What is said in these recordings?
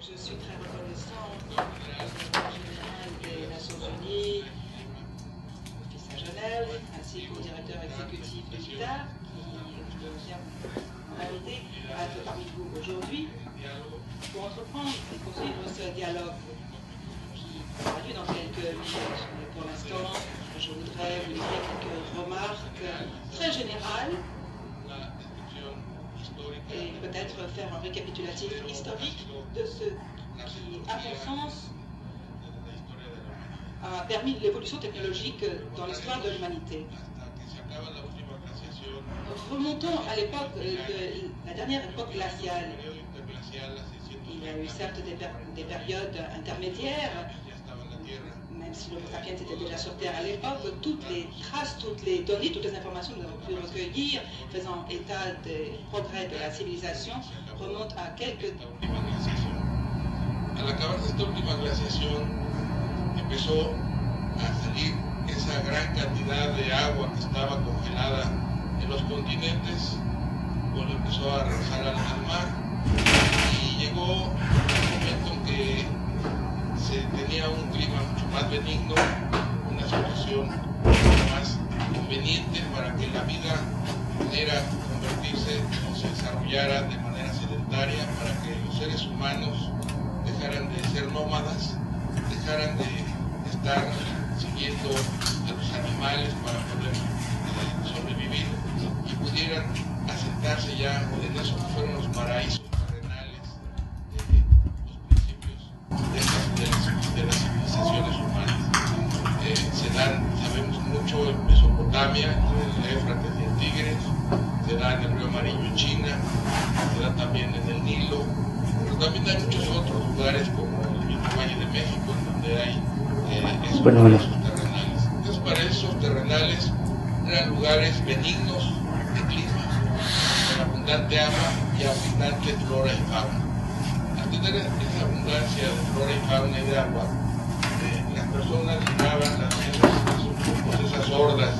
Je suis très reconnaissante au secrétaire général des Nations Unies, à Genève, ainsi qu'au directeur exécutif de l'IDAR, qui vient m'inviter à être parmi vous aujourd'hui pour entreprendre et poursuivre ce dialogue qui aura lieu dans quelques minutes. Mais pour l'instant, je voudrais vous livrer quelques remarques très générales et peut-être faire un récapitulatif historique de ce qui, à mon sens, a permis l'évolution technologique dans l'histoire de l'humanité. Remontons à l'époque de la dernière époque glaciale. Il y a eu certes des périodes intermédiaires, même si l'Homo sapiens était déjà sur Terre à l'époque, toutes les traces, toutes les données, toutes les informations que nous avons pu recueillir, faisant état des progrès de la civilisation, remontent à quelques... Al acabarse esta última glaciación, empezó a salir esa gran cantidad de agua que estaba congelada en los continentes, cuando empezó a regresar al mar, y llegó un momento en que se tenía un clima mucho más benigno, una situación mucho más conveniente para que la vida pudiera convertirse o se desarrollara de manera sedentaria, para que los seres humanos dejaran de ser nómadas, dejaran de estar siguiendo a los animales para poder sobrevivir y pudieran asentarse ya en eso que fueron los paraísos terrenales de los principios de las civilizaciones humanas. Se dan, sabemos mucho, en Mesopotamia, en el Éufrates y el Tigris, se da en el Río Amarillo en China, se da también en el Nilo, pero también hay muchos otros lugares como el mismo Valle de México, en donde hay esos paraísos terrenales. Esos paraísos terrenales eran lugares benignos de clima, con abundante agua y abundante flora y fauna. Al tener esa abundancia de flora y fauna y de agua, las personas llegaban, esos grupos, esas hordas,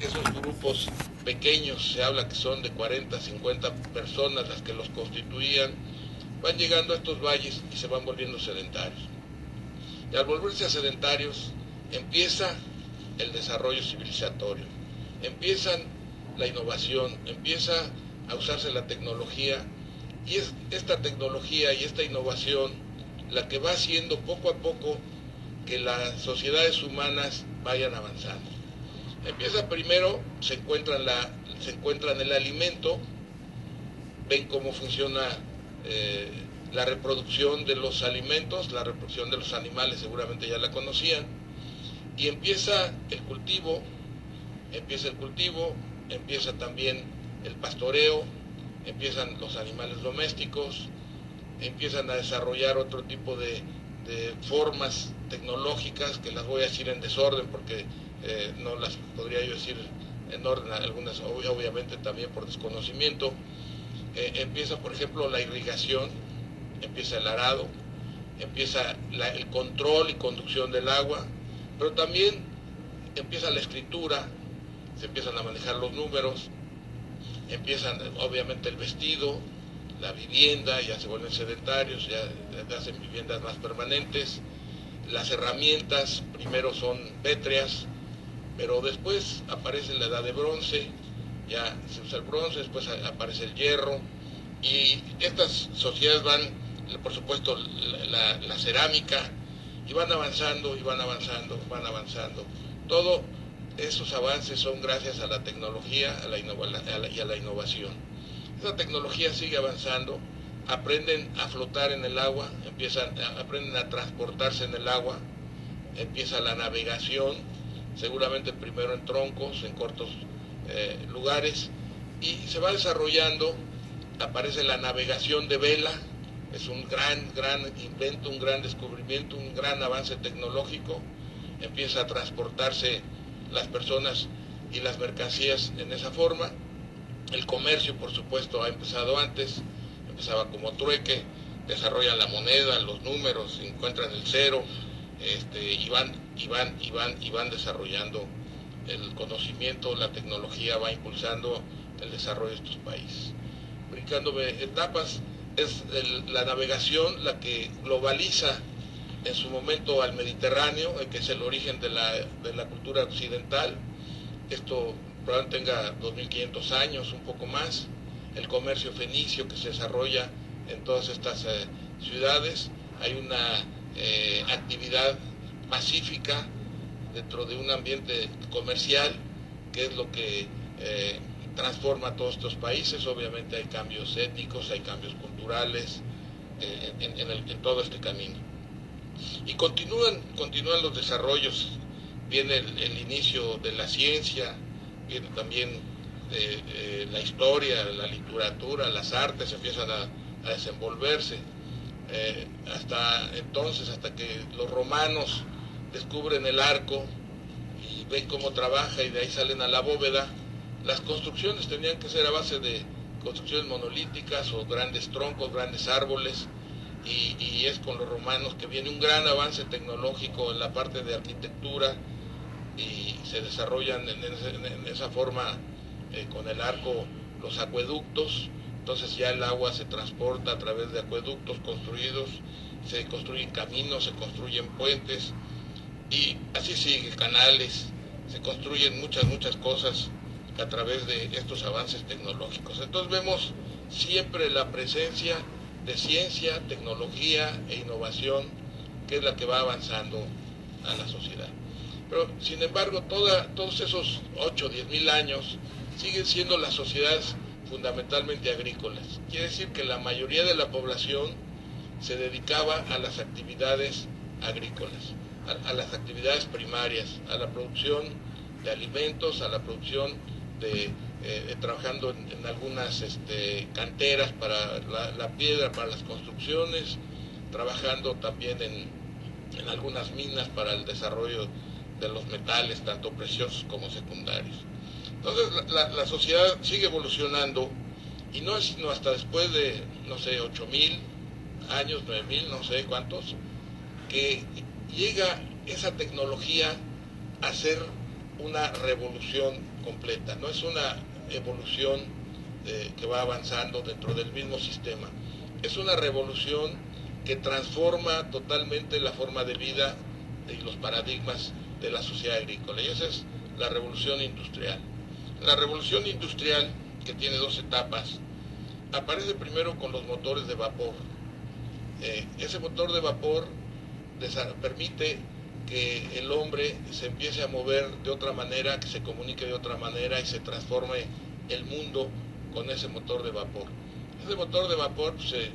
esos grupos pequeños, se habla que son de 40, 50 personas las que los constituían, van llegando a estos valles y se van volviendo sedentarios. Y al volverse sedentarios, empieza el desarrollo civilizatorio, empieza la innovación, empieza a usarse la tecnología, y es esta tecnología y esta innovación la que va haciendo poco a poco que las sociedades humanas vayan avanzando. Empieza primero, se encuentran el alimento, ven cómo funciona la reproducción de los alimentos, la reproducción de los animales seguramente ya la conocían, y empieza el cultivo, empieza también el pastoreo, empiezan los animales domésticos, empiezan a desarrollar otro tipo de formas tecnológicas que las voy a decir en desorden porque no las podría yo decir en orden, algunas obviamente también por desconocimiento. Empieza, por ejemplo, la irrigación, empieza el arado, empieza el control y conducción del agua, pero también empieza la escritura, se empiezan a manejar los números, empiezan obviamente el vestido, la vivienda, ya se vuelven sedentarios, ya hacen viviendas más permanentes, las herramientas primero son pétreas, pero después aparece la edad de bronce, ya se usa el bronce, después aparece el hierro, y estas sociedades van, por supuesto, la cerámica, y van avanzando, y van avanzando. Todos esos avances son gracias a la tecnología y a la innovación. Esa tecnología sigue avanzando, aprenden a flotar en el agua, aprenden a transportarse en el agua, empieza la navegación, seguramente primero en troncos, en cortos lugares, y se va desarrollando, aparece la navegación de vela, es un gran invento, un gran descubrimiento, un gran avance tecnológico, empieza a transportarse las personas y las mercancías en esa forma. El comercio, por supuesto, ha empezado antes, empezaba como trueque, desarrollan la moneda, los números, encuentran el cero, y van desarrollando el conocimiento, la tecnología va impulsando el desarrollo de estos países. Brincándome etapas, es la navegación la que globaliza en su momento al Mediterráneo, que es el origen de la cultura occidental. Esto probablemente tenga 2500 años, un poco más. El comercio fenicio que se desarrolla en todas estas ciudades. Hay una actividad pacífica dentro de un ambiente comercial, que es lo que transforma todos estos países. Obviamente hay cambios étnicos, hay cambios culturales en todo este camino. Y continúan los desarrollos. Viene el inicio de la ciencia, viene también la historia, la literatura, las artes empiezan a desenvolverse. Hasta entonces, hasta que los romanos descubren el arco y ven cómo trabaja y de ahí salen a la bóveda, las construcciones tenían que ser a base de construcciones monolíticas o grandes troncos, grandes árboles, y es con los romanos que viene un gran avance tecnológico en la parte de arquitectura y se desarrollan en esa forma con el arco los acueductos. Entonces ya el agua se transporta a través de acueductos construidos, se construyen caminos, se construyen puentes y así sigue, canales, se construyen muchas cosas a través de estos avances tecnológicos. Entonces vemos siempre la presencia de ciencia, tecnología e innovación, que es la que va avanzando a la sociedad. Pero sin embargo todos esos 8 o 10 mil años siguen siendo las sociedades fundamentalmente agrícolas. Quiere decir que la mayoría de la población se dedicaba a las actividades agrícolas, a las actividades primarias, a la producción de alimentos, a la producción trabajando en algunas canteras para la piedra, para las construcciones, trabajando también en algunas minas para el desarrollo de los metales, tanto preciosos como secundarios. Entonces la sociedad sigue evolucionando y no es sino hasta después de, no sé, 8.000 años, 9.000, no sé cuántos, que llega esa tecnología a ser una revolución completa. No es una evolución que va avanzando dentro del mismo sistema, es una revolución que transforma totalmente la forma de vida y los paradigmas de la sociedad agrícola, y esa es la revolución industrial. La revolución industrial, que tiene 2 etapas, aparece primero con los motores de vapor. Ese motor de vapor permite que el hombre se empiece a mover de otra manera, que se comunique de otra manera y se transforme el mundo con ese motor de vapor. Ese motor de vapor se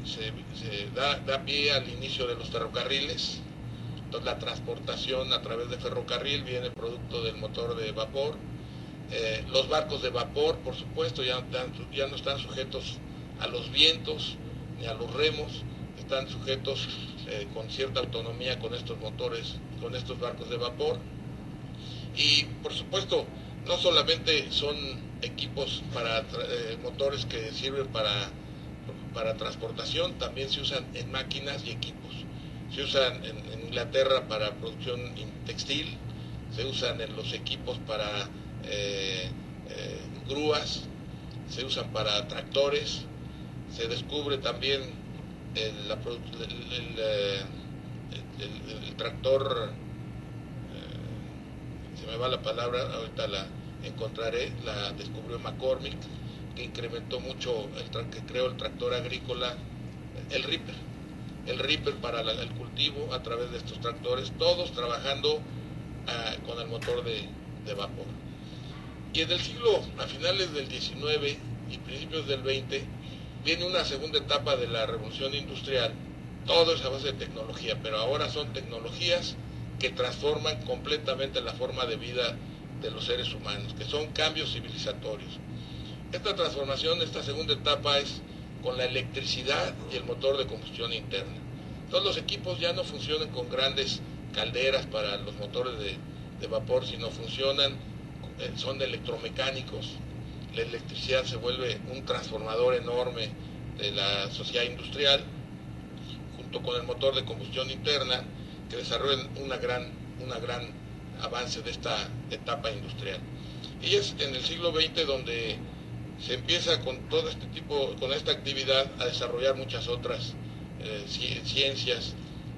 da pie al inicio de los ferrocarriles. Entonces la transportación a través de ferrocarril viene producto del motor de vapor. Los barcos de vapor, por supuesto, ya no están sujetos a los vientos ni a los remos, están sujetos con cierta autonomía con estos motores, con estos barcos de vapor. Y por supuesto, no solamente son equipos para motores que sirven para transportación, también se usan en máquinas y equipos. Se usan en Inglaterra para producción textil, se usan en los equipos para grúas, se usan para tractores, se descubre también el tractor, se me va la palabra, ahorita la encontraré, la descubrió McCormick, que incrementó mucho, que creó el tractor agrícola, el Reaper para el cultivo a través de estos tractores, todos trabajando con el motor de vapor. Y en el siglo, a finales del 19 y principios del 20, viene una segunda etapa de la revolución industrial. Todo es a base de tecnología, pero ahora son tecnologías que transforman completamente la forma de vida de los seres humanos, que son cambios civilizatorios. Esta transformación, esta segunda etapa es con la electricidad y el motor de combustión interna. Todos los equipos ya no funcionan con grandes calderas para los motores de vapor, sino son electromecánicos. La electricidad se vuelve un transformador enorme de la sociedad industrial, junto con el motor de combustión interna, que desarrollan un gran avance de esta etapa industrial. Y es en el siglo XX donde se empieza con todo este tipo, con esta actividad a desarrollar muchas otras ciencias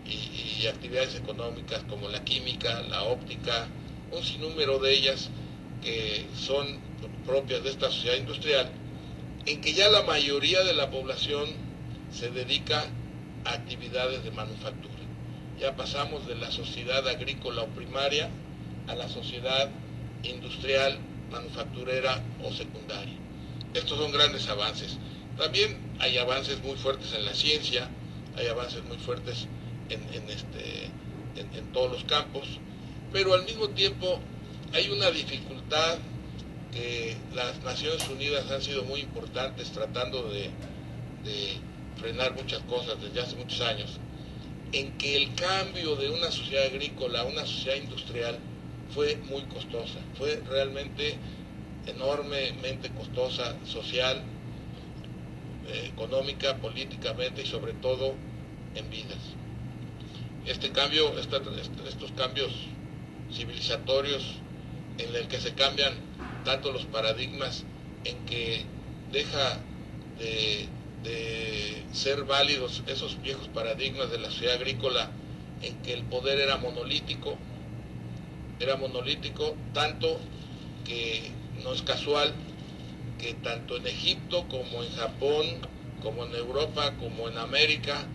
y actividades económicas como la química, la óptica, un sinnúmero de ellas que son propias de esta sociedad industrial, en que ya la mayoría de la población se dedica a actividades de manufactura. Ya pasamos de la sociedad agrícola o primaria a la sociedad industrial, manufacturera o secundaria. Estos son grandes avances. También hay avances muy fuertes en la ciencia, hay avances muy fuertes en todos los campos, pero al mismo tiempo hay una dificultad que las Naciones Unidas han sido muy importantes tratando de frenar muchas cosas desde hace muchos años, en que el cambio de una sociedad agrícola a una sociedad industrial fue muy costosa, fue realmente enormemente costosa, social, económica, políticamente y sobre todo en vidas. Este cambio, estos cambios civilizatorios en el que se cambian tanto los paradigmas, en que deja de ser válidos esos viejos paradigmas de la sociedad agrícola, en que el poder era monolítico tanto que no es casual que tanto en Egipto como en Japón, como en Europa, como en América,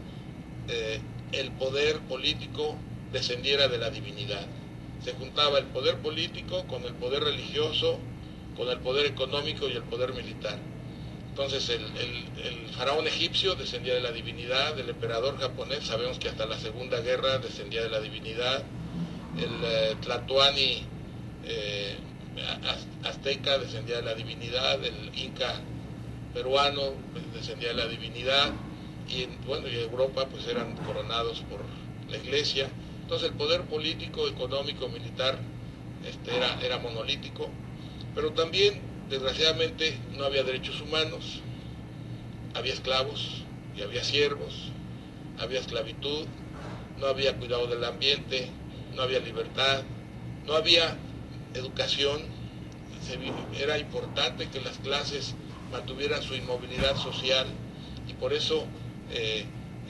el poder político descendiera de la divinidad. Se juntaba el poder político con el poder religioso, con el poder económico y el poder militar. Entonces el faraón egipcio descendía de la divinidad, el emperador japonés, sabemos que hasta la Segunda Guerra descendía de la divinidad, el tlatoani azteca descendía de la divinidad, el inca peruano descendía de la divinidad, y bueno, y Europa pues eran coronados por la iglesia. Entonces el poder político, económico, militar era monolítico, pero también desgraciadamente no había derechos humanos, había esclavos y había siervos, había esclavitud, no había cuidado del ambiente, no había libertad, no había educación. Era importante que las clases mantuvieran su inmovilidad social y por eso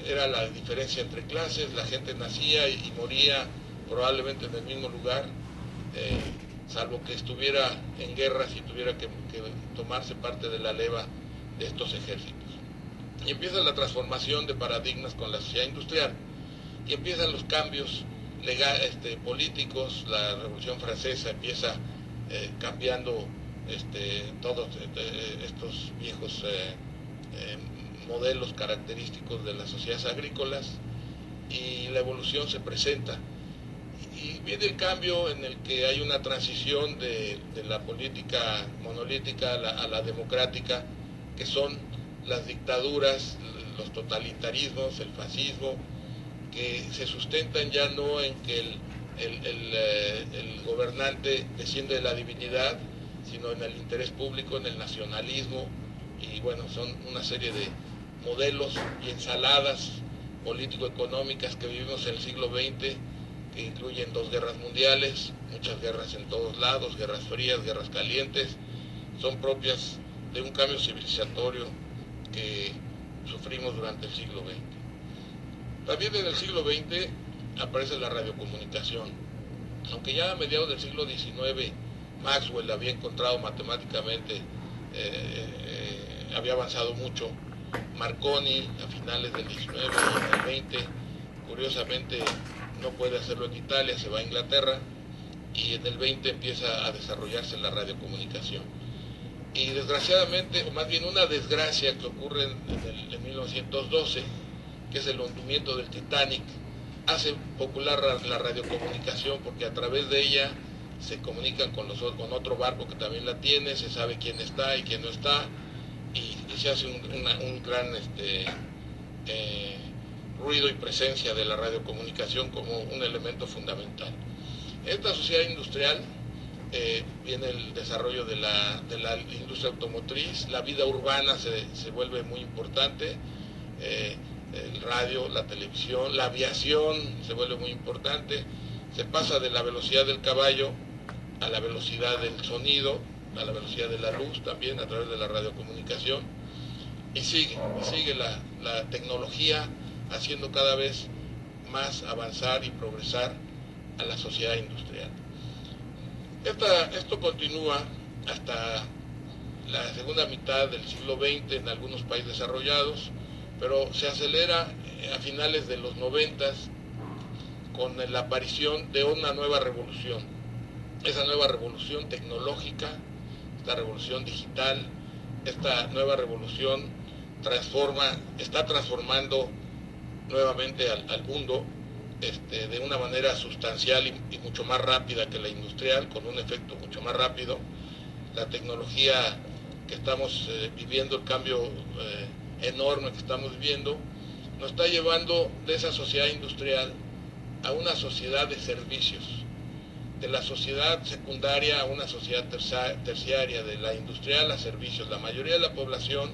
era la diferencia entre clases. La gente nacía y moría probablemente en el mismo lugar, salvo que estuviera en guerras y tuviera que tomarse parte de la leva de estos ejércitos. Y empieza la transformación de paradigmas con la sociedad industrial y empiezan los cambios políticos. La Revolución Francesa empieza cambiando todos estos viejos modelos característicos de las sociedades agrícolas, y la evolución se presenta. Y viene el cambio en el que hay una transición de la política monolítica a la democrática, que son las dictaduras, los totalitarismos, el fascismo, que se sustentan ya no en que el gobernante desciende de la divinidad, sino en el interés público, en el nacionalismo, y bueno, son una serie de modelos y ensaladas político-económicas que vivimos en el siglo XX, que incluyen 2 guerras mundiales, muchas guerras en todos lados, guerras frías, guerras calientes, son propias de un cambio civilizatorio que sufrimos durante el siglo XX. También en el siglo XX aparece la radiocomunicación. Aunque ya a mediados del siglo XIX Maxwell había encontrado matemáticamente, había avanzado mucho, Marconi a finales del XIX y del XX, curiosamente no puede hacerlo en Italia, se va a Inglaterra, y en el 20 empieza a desarrollarse la radiocomunicación. Y desgraciadamente, o más bien una desgracia que ocurre en 1912, que es el hundimiento del Titanic, hace popular la radiocomunicación porque a través de ella se comunican con otro barco que también la tiene, se sabe quién está y quién no está, y se hace un gran ruido y presencia de la radiocomunicación como un elemento fundamental. En esta sociedad industrial viene el desarrollo de la industria automotriz, la vida urbana se vuelve muy importante, el radio, la televisión, la aviación se vuelve muy importante, se pasa de la velocidad del caballo a la velocidad del sonido, a la velocidad de la luz también, a través de la radiocomunicación, y sigue la tecnología haciendo cada vez más avanzar y progresar a la sociedad industrial. Esto continúa hasta la segunda mitad del siglo XX en algunos países desarrollados, pero se acelera a finales de los 90 con la aparición de una nueva revolución. Esa nueva revolución tecnológica, esta revolución digital, esta nueva revolución está transformando nuevamente al mundo de una manera sustancial y mucho más rápida que la industrial, con un efecto mucho más rápido. La tecnología que estamos viviendo, el cambio enorme que estamos viviendo, nos está llevando de esa sociedad industrial a una sociedad de servicios, de la sociedad secundaria a una sociedad terciaria, de la industrial a servicios. La mayoría de la población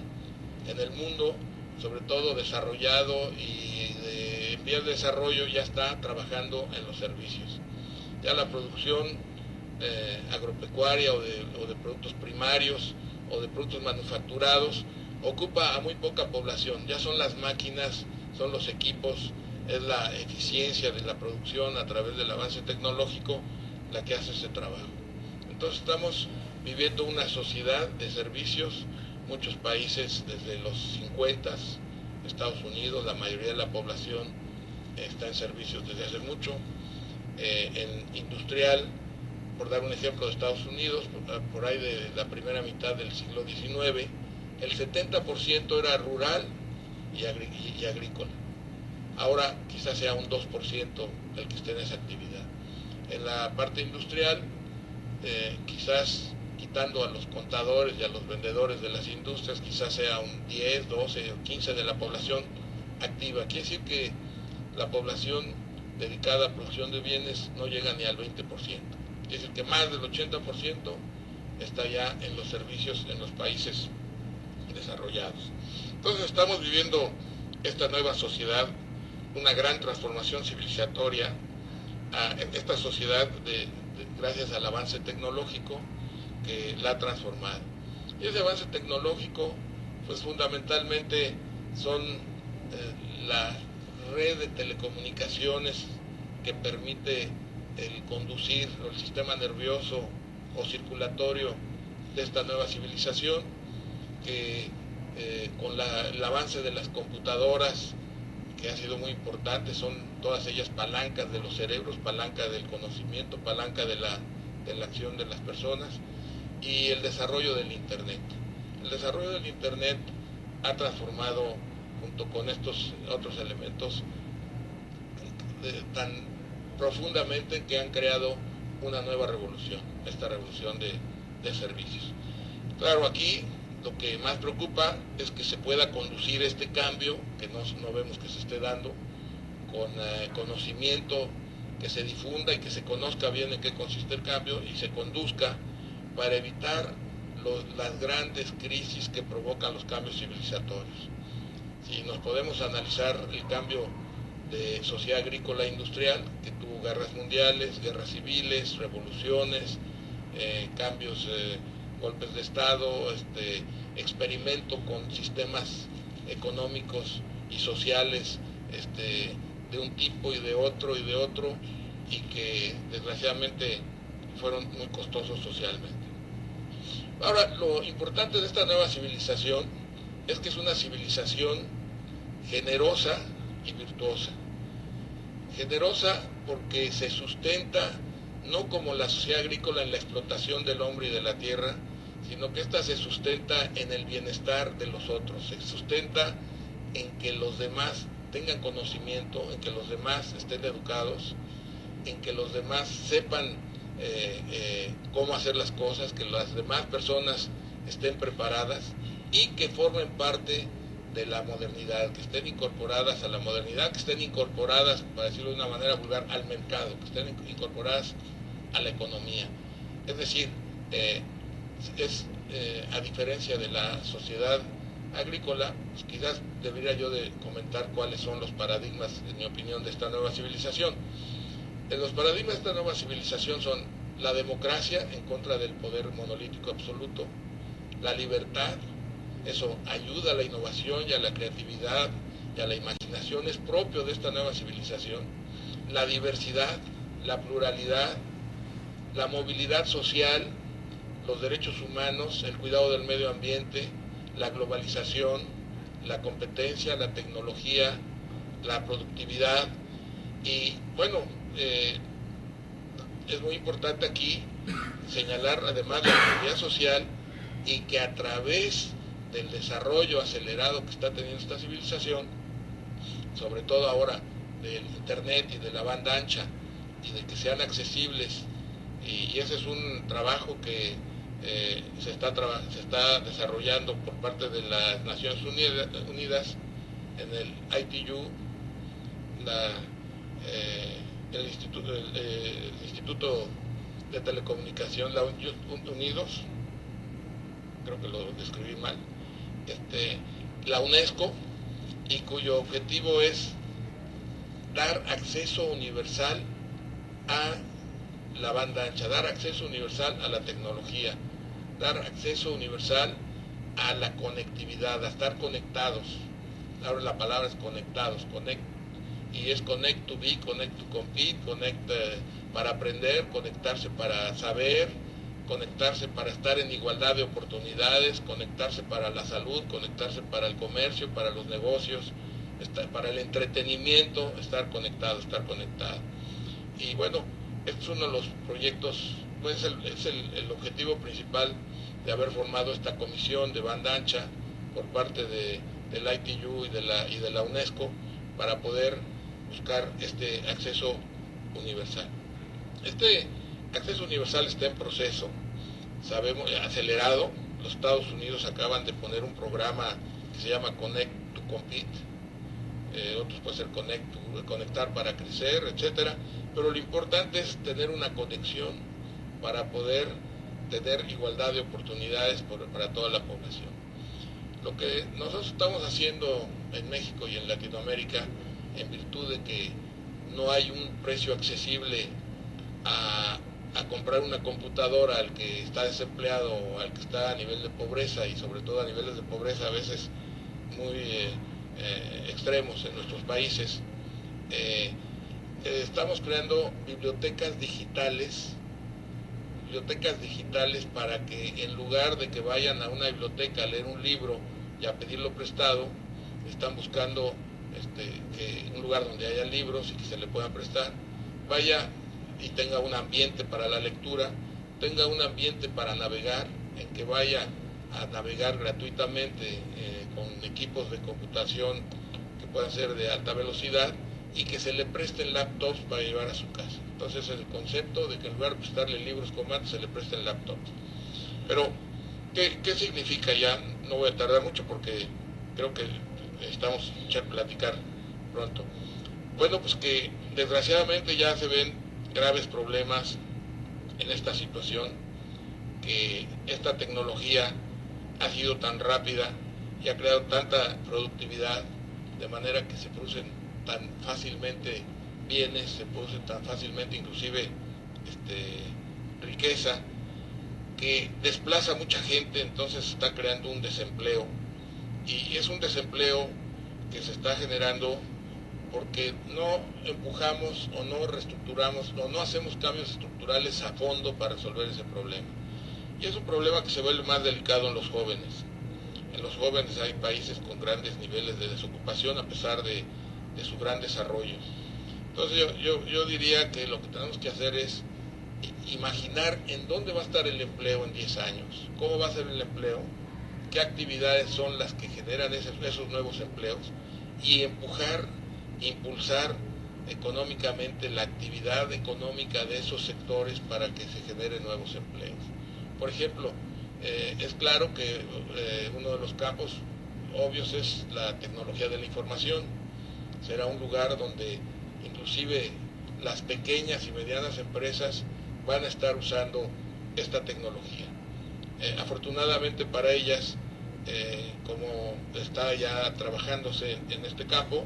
en el mundo, sobre todo desarrollado y en vías de desarrollo, ya está trabajando en los servicios. Ya la producción agropecuaria o de productos primarios o de productos manufacturados ocupa a muy poca población. Ya son las máquinas, son los equipos, es la eficiencia de la producción a través del avance tecnológico la que hace ese trabajo. Entonces estamos viviendo una sociedad de servicios. Muchos países desde los 50, Estados Unidos, la mayoría de la población está en servicios desde hace mucho. En industrial, por dar un ejemplo de Estados Unidos, por ahí de la primera mitad del siglo XIX, el 70% era rural y agrícola. Ahora quizás sea un 2% el que esté en esa actividad. En la parte industrial, quizás quitando a los contadores y a los vendedores de las industrias, quizás sea un 10, 12 o 15 de la población activa. Quiere decir que la población dedicada a producción de bienes no llega ni al 20%. Quiere decir que más del 80% está ya en los servicios en los países desarrollados. Entonces estamos viviendo esta nueva sociedad, una gran transformación civilizatoria en esta sociedad gracias al avance tecnológico que la ha transformado. Y ese avance tecnológico, pues fundamentalmente son la red de telecomunicaciones que permite el conducir el sistema nervioso o circulatorio de esta nueva civilización, que con el avance de las computadoras, que ha sido muy importante, son todas ellas palancas de los cerebros, palanca del conocimiento, palanca de la acción de las personas, y el desarrollo del Internet. El desarrollo del Internet ha transformado, junto con estos otros elementos, tan profundamente que han creado una nueva revolución, esta revolución de servicios. Claro, aquí lo que más preocupa es que se pueda conducir este cambio, que no vemos que se esté dando, con conocimiento, que se difunda y que se conozca bien en qué consiste el cambio y se conduzca para evitar las grandes crisis que provocan los cambios civilizatorios. Si nos podemos analizar el cambio de sociedad agrícola e industrial, que tuvo guerras mundiales, guerras civiles, revoluciones, cambios, golpes de Estado, experimento con sistemas económicos y sociales de un tipo y de otro, y que desgraciadamente fueron muy costosos socialmente. Ahora, lo importante de esta nueva civilización es que es una civilización generosa y virtuosa. Generosa porque se sustenta no como la sociedad agrícola en la explotación del hombre y de la tierra, sino que ésta se sustenta en el bienestar de los otros, se sustenta en que los demás tengan conocimiento, en que los demás estén educados, en que los demás sepan cómo hacer las cosas, que las demás personas estén preparadas y que formen parte de la modernidad, que estén incorporadas a la modernidad, que estén incorporadas, para decirlo de una manera vulgar, al mercado, que estén incorporadas a la economía. Es decir, a diferencia de la sociedad agrícola, pues quizás debería yo de comentar cuáles son los paradigmas, en mi opinión, de esta nueva civilización. Los paradigmas de esta nueva civilización son la democracia en contra del poder monolítico absoluto, la libertad, eso ayuda a la innovación y a la creatividad y a la imaginación, es propio de esta nueva civilización, la diversidad, la pluralidad, la movilidad social, los derechos humanos, el cuidado del medio ambiente, la globalización, la competencia, la tecnología, la productividad. Y bueno, es muy importante aquí señalar además la seguridad social, y que a través del desarrollo acelerado que está teniendo esta civilización, sobre todo ahora del internet y de la banda ancha, y de que sean accesibles, y ese es un trabajo que se está desarrollando por parte de las Naciones Unidas en el ITU, el Instituto de Telecomunicación Unidos, creo que lo describí mal, la UNESCO, y cuyo objetivo es dar acceso universal a la banda ancha, dar acceso universal a la tecnología, dar acceso universal a la conectividad, a estar conectados. Ahora la palabra es conectados, y es connect to be, connect to compete, connect para aprender, conectarse para saber, conectarse para estar en igualdad de oportunidades, conectarse para la salud, conectarse para el comercio, para los negocios, para el entretenimiento, estar conectado. Y bueno, este es uno de los proyectos, pues es el objetivo principal de haber formado esta comisión de banda ancha por parte del ITU y de la UNESCO, para poder buscar este acceso universal. Este acceso universal está en proceso, sabemos, acelerado. Los Estados Unidos acaban de poner un programa que se llama Connect to Compete, otros puede ser conectar para crecer, etcétera, pero lo importante es tener una conexión para poder tener igualdad de oportunidades para toda la población. Lo que nosotros estamos haciendo en México y en Latinoamérica, en virtud de que no hay un precio accesible a comprar una computadora al que está desempleado o al que está a nivel de pobreza, y sobre todo a niveles de pobreza a veces muy extremos en nuestros países, estamos creando bibliotecas digitales para que, en lugar de que vayan a una biblioteca a leer un libro y a pedirlo prestado, están buscando un lugar donde haya libros y que se le puedan prestar, vaya y tenga un ambiente para la lectura, tenga un ambiente para navegar, en que vaya a navegar gratuitamente con equipos de computación que puedan ser de alta velocidad, y que se le presten laptops para llevar a su casa. Entonces el concepto de que en lugar de prestarle libros como antes, se le presten laptops. Pero, ¿qué significa? Ya no voy a tardar mucho porque creo que necesitamos platicar pronto. Bueno, pues que desgraciadamente ya se ven graves problemas en esta situación, que esta tecnología ha sido tan rápida y ha creado tanta productividad, de manera que se producen tan fácilmente bienes, se produce tan fácilmente inclusive riqueza, que desplaza a mucha gente. Entonces está creando un desempleo, y es un desempleo que se está generando porque no empujamos o no reestructuramos o no hacemos cambios estructurales a fondo para resolver ese problema. Y es un problema que se vuelve más delicado en los jóvenes. En los jóvenes hay países con grandes niveles de desocupación a pesar de su gran desarrollo. Entonces yo diría que lo que tenemos que hacer es imaginar en dónde va a estar el empleo en 10 años, cómo va a ser el empleo, qué actividades son las que generan esos nuevos empleos, y impulsar económicamente la actividad económica de esos sectores para que se generen nuevos empleos. Por ejemplo, es claro que uno de los campos obvios es la tecnología de la información. Será un lugar donde inclusive las pequeñas y medianas empresas van a estar usando esta tecnología. Afortunadamente para ellas, como está ya trabajándose en este campo,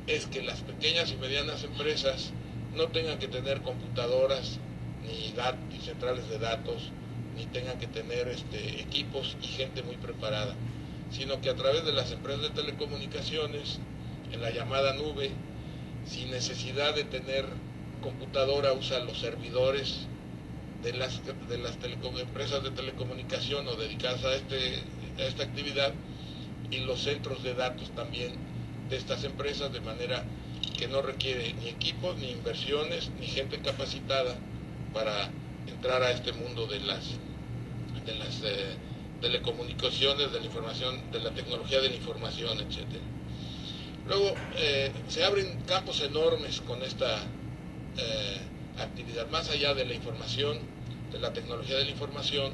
es que las pequeñas y medianas empresas no tengan que tener computadoras, ni centrales de datos, ni tengan que tener equipos y gente muy preparada, sino que a través de las empresas de telecomunicaciones, en la llamada nube, sin necesidad de tener computadora, usa los servidores de las empresas de telecomunicación o dedicadas a esta actividad, y los centros de datos también de estas empresas, de manera que no requiere ni equipos, ni inversiones, ni gente capacitada para entrar a este mundo de las telecomunicaciones, de la información, de la tecnología de la información, etcétera. Luego se abren campos enormes con esta actividad. Más allá de la información, de la tecnología de la información,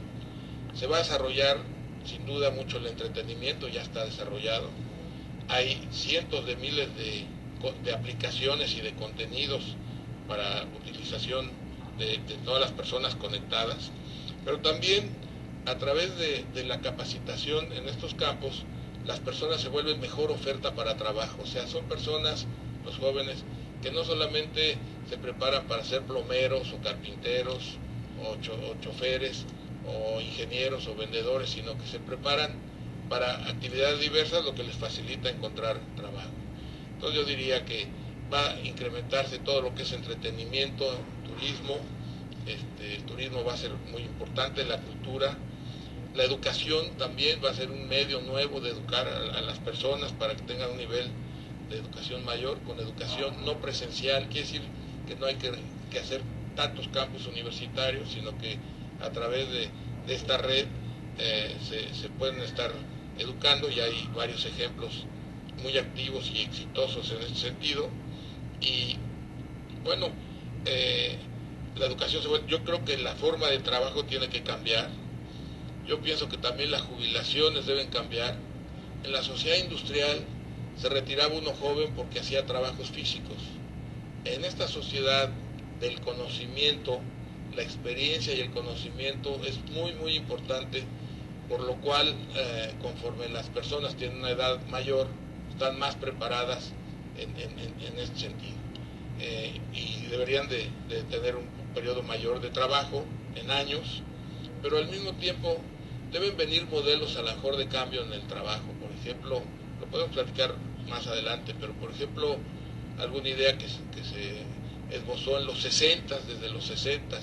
se va a desarrollar sin duda mucho el entretenimiento, ya está desarrollado. Hay cientos de miles de aplicaciones y de contenidos para utilización de todas las personas conectadas, pero también a través de la capacitación en estos campos, las personas se vuelven mejor oferta para trabajo. O sea, son personas, los jóvenes, que no solamente se preparan para ser plomeros o carpinteros o choferes o ingenieros o vendedores, sino que se preparan para actividades diversas, lo que les facilita encontrar trabajo. Entonces yo diría que va a incrementarse todo lo que es entretenimiento, turismo. El turismo va a ser muy importante, la cultura. La educación también va a ser un medio nuevo de educar a las personas para que tengan un nivel de educación mayor, con educación no presencial. Quiere decir que no hay que hacer tantos campus universitarios, sino que a través de esta red se pueden estar educando, y hay varios ejemplos muy activos y exitosos en este sentido. Y bueno, la educación yo creo que la forma de trabajo tiene que cambiar. Yo pienso que también las jubilaciones deben cambiar. En la sociedad industrial se retiraba uno joven porque hacía trabajos físicos. En esta sociedad del conocimiento, la experiencia y el conocimiento es muy importante, por lo cual conforme las personas tienen una edad mayor, están más preparadas en este sentido, y deberían de tener un periodo mayor de trabajo en años, pero al mismo tiempo deben venir modelos a lo mejor de cambio en el trabajo. Por ejemplo, lo podemos platicar más adelante, pero por ejemplo, alguna idea que se esbozó en los 60, desde los 60,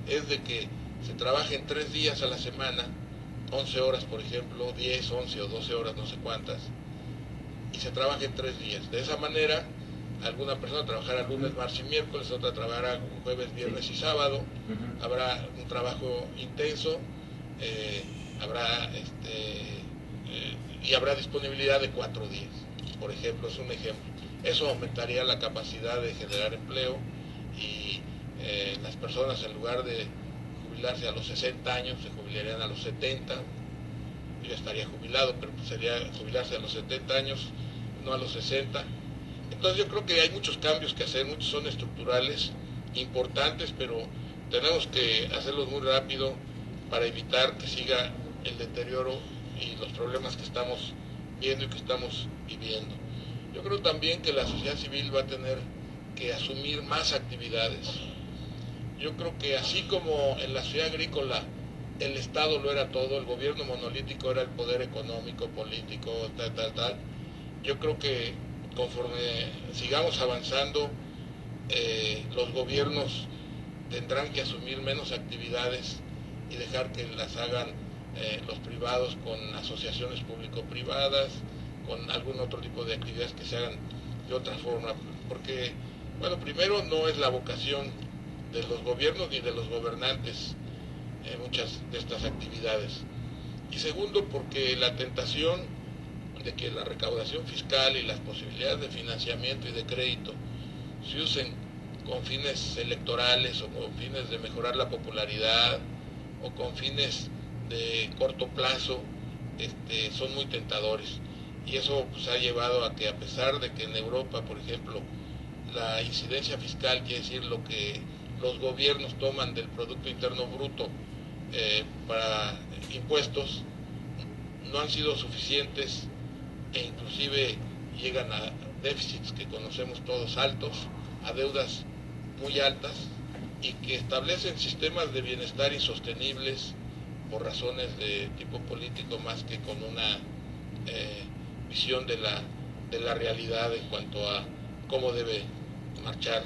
es de que se trabajen 3 días a la semana, 11 horas por ejemplo, 10, 11 o 12 horas, no sé cuántas, y se trabajen 3 días. De esa manera, alguna persona trabajará lunes, martes y miércoles, otra trabajará jueves, viernes y sábado. Habrá un trabajo intenso, y habrá disponibilidad de 4 días, por ejemplo, es un ejemplo. Eso aumentaría la capacidad de generar empleo, y las personas, en lugar de jubilarse a los 60 años, se jubilarían a los 70. Yo estaría jubilado, pero sería jubilarse a los 70 años, no a los 60. Entonces yo creo que hay muchos cambios que hacer, muchos son estructurales, importantes, pero tenemos que hacerlos muy rápido para evitar que siga el deterioro y los problemas que estamos viendo y que estamos viviendo. Yo creo también que la sociedad civil va a tener que asumir más actividades. Yo creo que así como en la sociedad agrícola el Estado lo era todo, el gobierno monolítico era el poder económico, político, tal, yo creo que conforme sigamos avanzando, los gobiernos tendrán que asumir menos actividades y dejar que las hagan los privados, con asociaciones público-privadas, con algún otro tipo de actividades que se hagan de otra forma, porque, bueno, primero no es la vocación de los gobiernos ni de los gobernantes muchas de estas actividades, y segundo, porque la tentación de que la recaudación fiscal y las posibilidades de financiamiento y de crédito se usen con fines electorales, o con fines de mejorar la popularidad, o con fines de corto plazo, son muy tentadores. Y eso pues ha llevado a que, a pesar de que en Europa, por ejemplo, la incidencia fiscal, quiere decir lo que los gobiernos toman del Producto Interno Bruto para impuestos, no han sido suficientes, e inclusive llegan a déficits que conocemos todos altos, a deudas muy altas, y que establecen sistemas de bienestar insostenibles por razones de tipo político más que con una visión de la realidad en cuanto a cómo debe marchar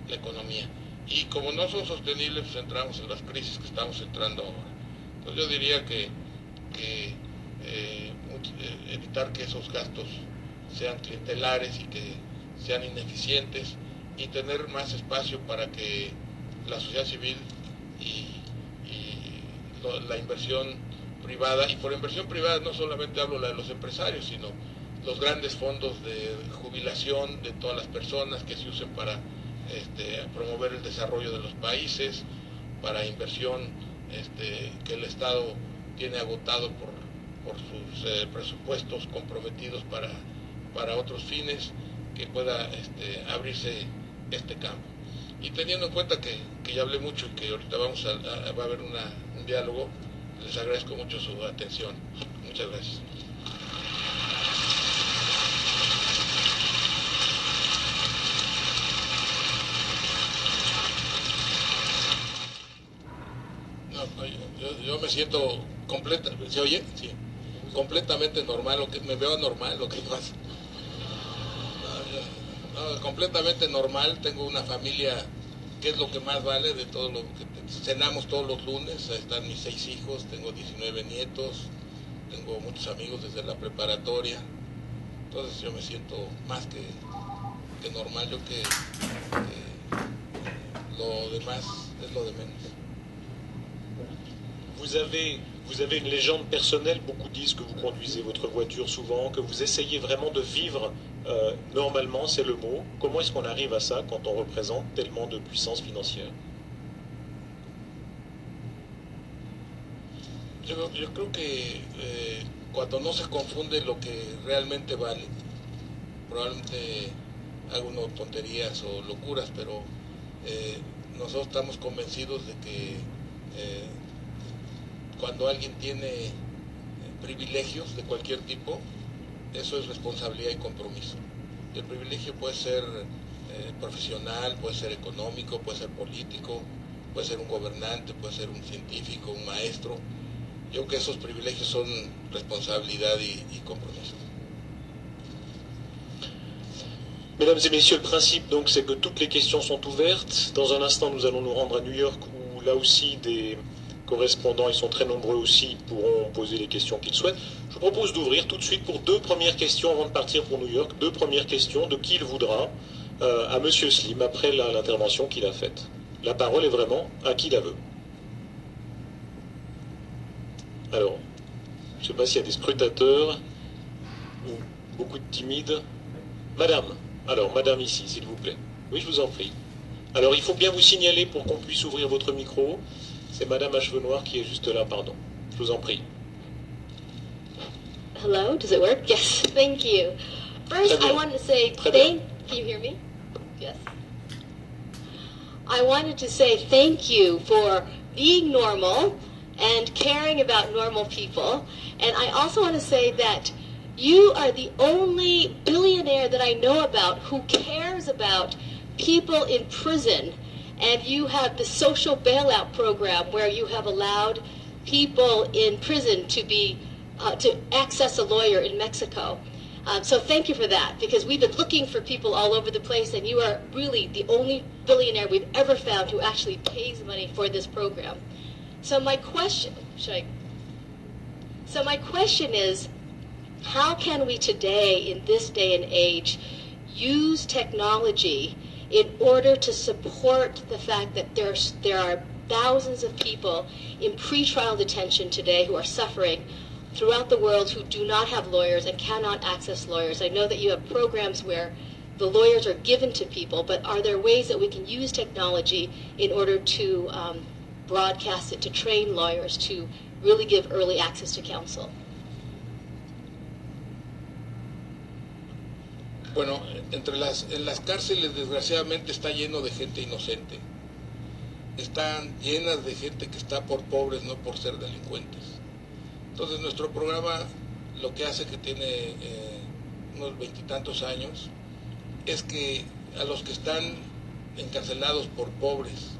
la economía. Y como no son sostenibles, pues entramos en las crisis que estamos entrando ahora. Entonces yo diría que evitar que esos gastos sean clientelares y que sean ineficientes, y tener más espacio para que la sociedad civil y la inversión privada, y por inversión privada no solamente hablo la de los empresarios, sino los grandes fondos de jubilación de todas las personas que se usen para promover el desarrollo de los países, para inversión que el Estado tiene agotado por sus presupuestos comprometidos para otros fines, que pueda abrirse este campo. Y teniendo en cuenta que ya hablé mucho y que ahorita va a haber un diálogo, les agradezco mucho su atención. Muchas gracias. Yo me siento ¿se oye? Sí. Completamente normal, me veo normal, lo que pasa. Completamente normal, tengo una familia que es lo que más vale de todo lo que cenamos todos los lunes, ahí están mis 6 hijos, tengo 19 nietos, tengo muchos amigos desde la preparatoria, entonces yo me siento más que normal, yo que lo demás es lo de menos. Vous avez une légende personnelle, beaucoup disent que vous conduisez votre voiture souvent, que vous essayez vraiment de vivre normalement, c'est le mot. Comment est-ce qu'on arrive à ça quand on représente tellement de puissance financière? Yo creo que cuando no se confunde lo que realmente vale, probablemente hago unas tonterías o locuras, pero nosotros estamos convencidos de que cuando alguien tiene privilegios de cualquier tipo, eso es responsabilidad y compromiso. El privilegio puede ser profesional, puede ser económico, puede ser político, puede ser un gobernante, puede ser un científico, un maestro. Yo creo que esos privilegios son responsabilidad y compromiso. Mesdames et messieurs, le principe donc c'est que toutes les questions sont ouvertes. Dans un instant, nous allons nous rendre à New York où là aussi des correspondants, ils sont très nombreux aussi, pourront poser les questions qu'ils souhaitent. Je vous propose d'ouvrir tout de suite pour 2 premières questions avant de partir pour New York. 2 premières questions de qui il voudra à Monsieur Slim après l'intervention qu'il a faite. La parole est vraiment à qui la veut. Alors, je ne sais pas s'il y a des scrutateurs ou beaucoup de timides. Madame, alors madame ici, s'il vous plaît. Oui, je vous en prie. Alors, il faut bien vous signaler pour qu'on puisse ouvrir votre micro. C'est madame à cheveux noirs qui est juste là, pardon. Je vous en prie. Hello, does it work? Yes, thank you. First, I wanted to say can you hear me? Yes. I wanted to say thank you for being normal and caring about normal people. And I also want to say that you are the only billionaire that I know about who cares about people in prison. And you have the social bailout program where you have allowed people in prison to be to access a lawyer in Mexico. So thank you for that, because we've been looking for people all over the place, and you are really the only billionaire we've ever found who actually pays money for this program. So my question, is, how can we today, in this day and age, use technology in order to support the fact that there are thousands of people in pretrial detention today who are suffering throughout the world who do not have lawyers and cannot access lawyers? I know that you have programs where the lawyers are given to people, but are there ways that we can use technology in order to broadcast it, to train lawyers, to really give early access to counsel? Bueno, en las cárceles desgraciadamente está lleno de gente inocente. Están llenas de gente que está por pobres, no por ser delincuentes. Entonces nuestro programa lo que hace, que tiene unos 20 y tantos años, es que a los que están encarcelados por pobres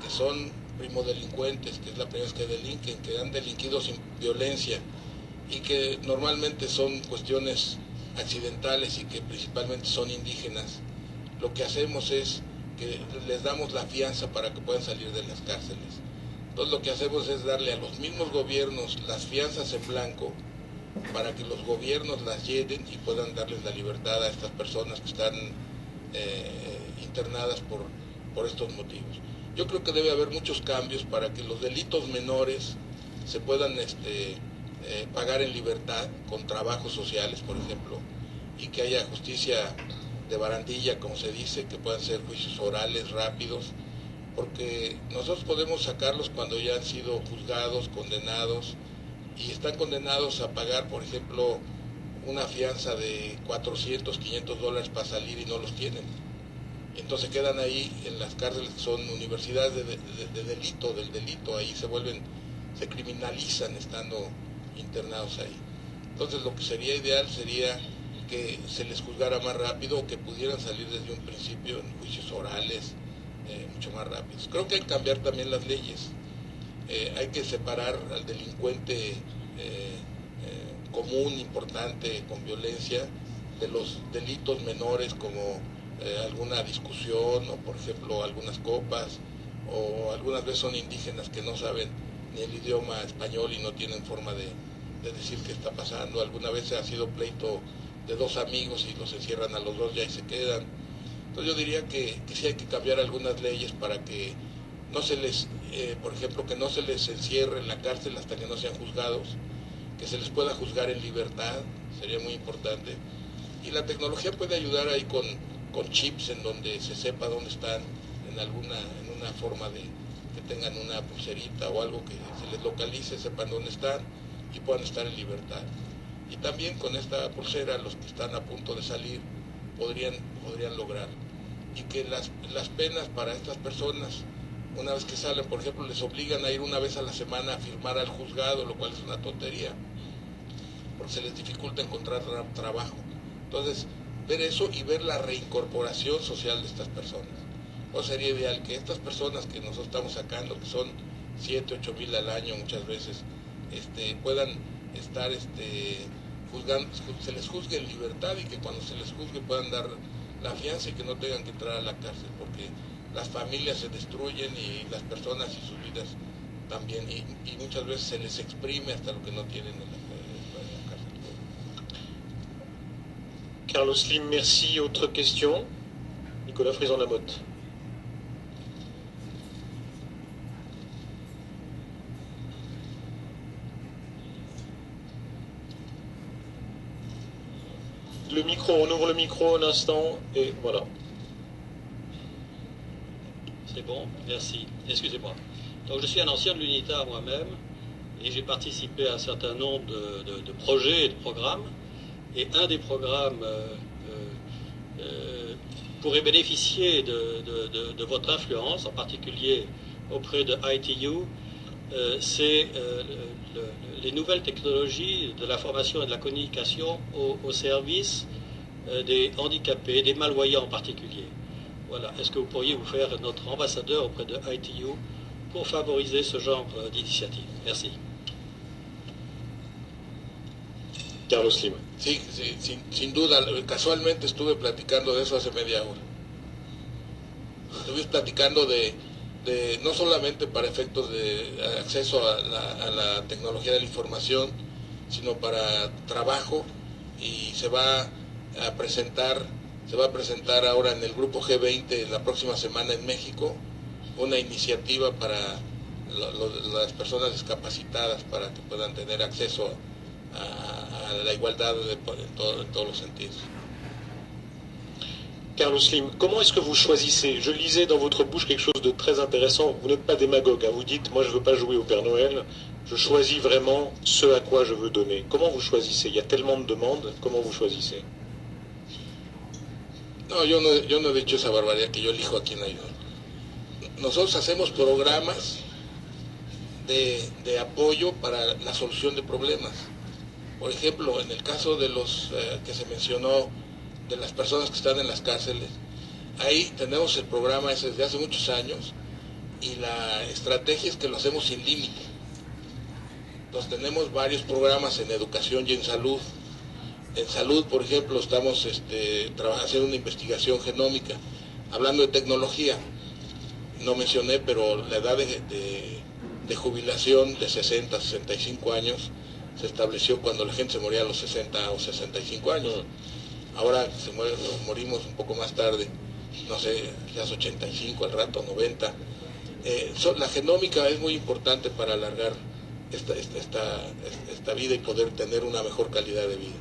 que son primodelincuentes, que es la primera vez que delinquen, que han delinquido sin violencia y que normalmente son cuestiones accidentales y que principalmente son indígenas, lo que hacemos es que les damos la fianza para que puedan salir de las cárceles. Entonces lo que hacemos es darle a los mismos gobiernos las fianzas en blanco para que los gobiernos las llenen y puedan darles la libertad a estas personas que están internadas por estos motivos. Yo creo que debe haber muchos cambios para que los delitos menores se puedan pagar en libertad con trabajos sociales, por ejemplo, y que haya justicia de barandilla, como se dice, que puedan ser juicios orales rápidos, porque nosotros podemos sacarlos cuando ya han sido juzgados, condenados, y están condenados a pagar, por ejemplo, una fianza de $400, $500 para salir y no los tienen. Entonces quedan ahí en las cárceles, que son universidades del delito, ahí se criminalizan estando internados ahí. Entonces lo que sería ideal sería que se les juzgara más rápido o que pudieran salir desde un principio en juicios orales mucho más rápidos. Creo que hay que cambiar también las leyes. Hay que separar al delincuente común, importante, con violencia, de los delitos menores como alguna discusión o por ejemplo algunas copas, o algunas veces son indígenas que no saben ni el idioma español y no tienen forma de decir qué está pasando. Alguna vez ha sido pleito de dos amigos y los encierran a los dos ya y se quedan. Entonces yo diría que sí hay que cambiar algunas leyes para que no se les, por ejemplo, que no se les encierre en la cárcel hasta que no sean juzgados, que se les pueda juzgar en libertad, sería muy importante. Y la tecnología puede ayudar ahí con chips en donde se sepa dónde están, en una forma de que tengan una pulserita o algo que se les localice, sepan dónde están y puedan estar en libertad. Y también con esta pulsera los que están a punto de salir podrían lograr. Y que las penas para estas personas, una vez que salen, por ejemplo, les obligan a ir una vez a la semana a firmar al juzgado, lo cual es una tontería, porque se les dificulta encontrar trabajo. Entonces, ver eso y ver la reincorporación social de estas personas. O sería ideal que estas personas que nosotros estamos sacando, que son 7, 8 mil al año muchas veces, puedan estar juzgando, se les juzgue en libertad y que cuando se les juzgue puedan dar la fianza y que no tengan que entrar a la cárcel, porque las familias se destruyen y las personas y sus vidas también, y muchas veces se les exprime hasta lo que no tienen en la cárcel. Carlos Slim, merci. Autre question? Nicolas Frison-Lamotte. Le micro, on ouvre le micro un instant et voilà. C'est bon, merci. Excusez-moi. Donc je suis un ancien de l'UNITAR moi-même et j'ai participé à un certain nombre de projets et de programmes. Et un des programmes pourrait bénéficier de votre influence, en particulier auprès de ITU, c'est les nouvelles technologies de l'information et de la communication au service des handicapés, des malvoyants en particulier. Voilà. Est-ce que vous pourriez vous faire notre ambassadeur auprès de ITU pour favoriser ce genre d'initiative? Merci. Carlos Slim. Sí, sin duda, casualmente estuve platicando de eso hace media hora. Estuve platicando de no solamente para efectos de acceso a la tecnología de la información, sino para trabajo, y se va a presentar ahora en el grupo G20 la próxima semana en México una iniciativa para las personas discapacitadas para que puedan tener acceso a la igualdad en todos los sentidos. Carlos Slim, comment est-ce que vous choisissez? Je lisais dans votre bouche quelque chose de très intéressant. Vous n'êtes pas démagogue, hein. Vous dites, moi je ne veux pas jouer au Père Noël, je choisis vraiment ce à quoi je veux donner. Comment vous choisissez? Il y a tellement de demandes, comment vous choisissez? No, yo no he dicho esa barbaridad que yo elijo a quién ayudar. Nosotros hacemos programas de apoyo para la solución de problemas. Por ejemplo, en el caso de los que se mencionó, de las personas que están en las cárceles, ahí tenemos el programa ese desde hace muchos años, y la estrategia es que lo hacemos sin límite. Entonces tenemos varios programas en educación y en salud. En salud, por ejemplo, estamos haciendo una investigación genómica. Hablando de tecnología, no mencioné, pero la edad de jubilación de 60 a 65 años se estableció cuando la gente se moría a los 60 o 65 años. Ahora morimos un poco más tarde, no sé, quizás 85 al rato, 90. La genómica es muy importante para alargar esta vida y poder tener una mejor calidad de vida.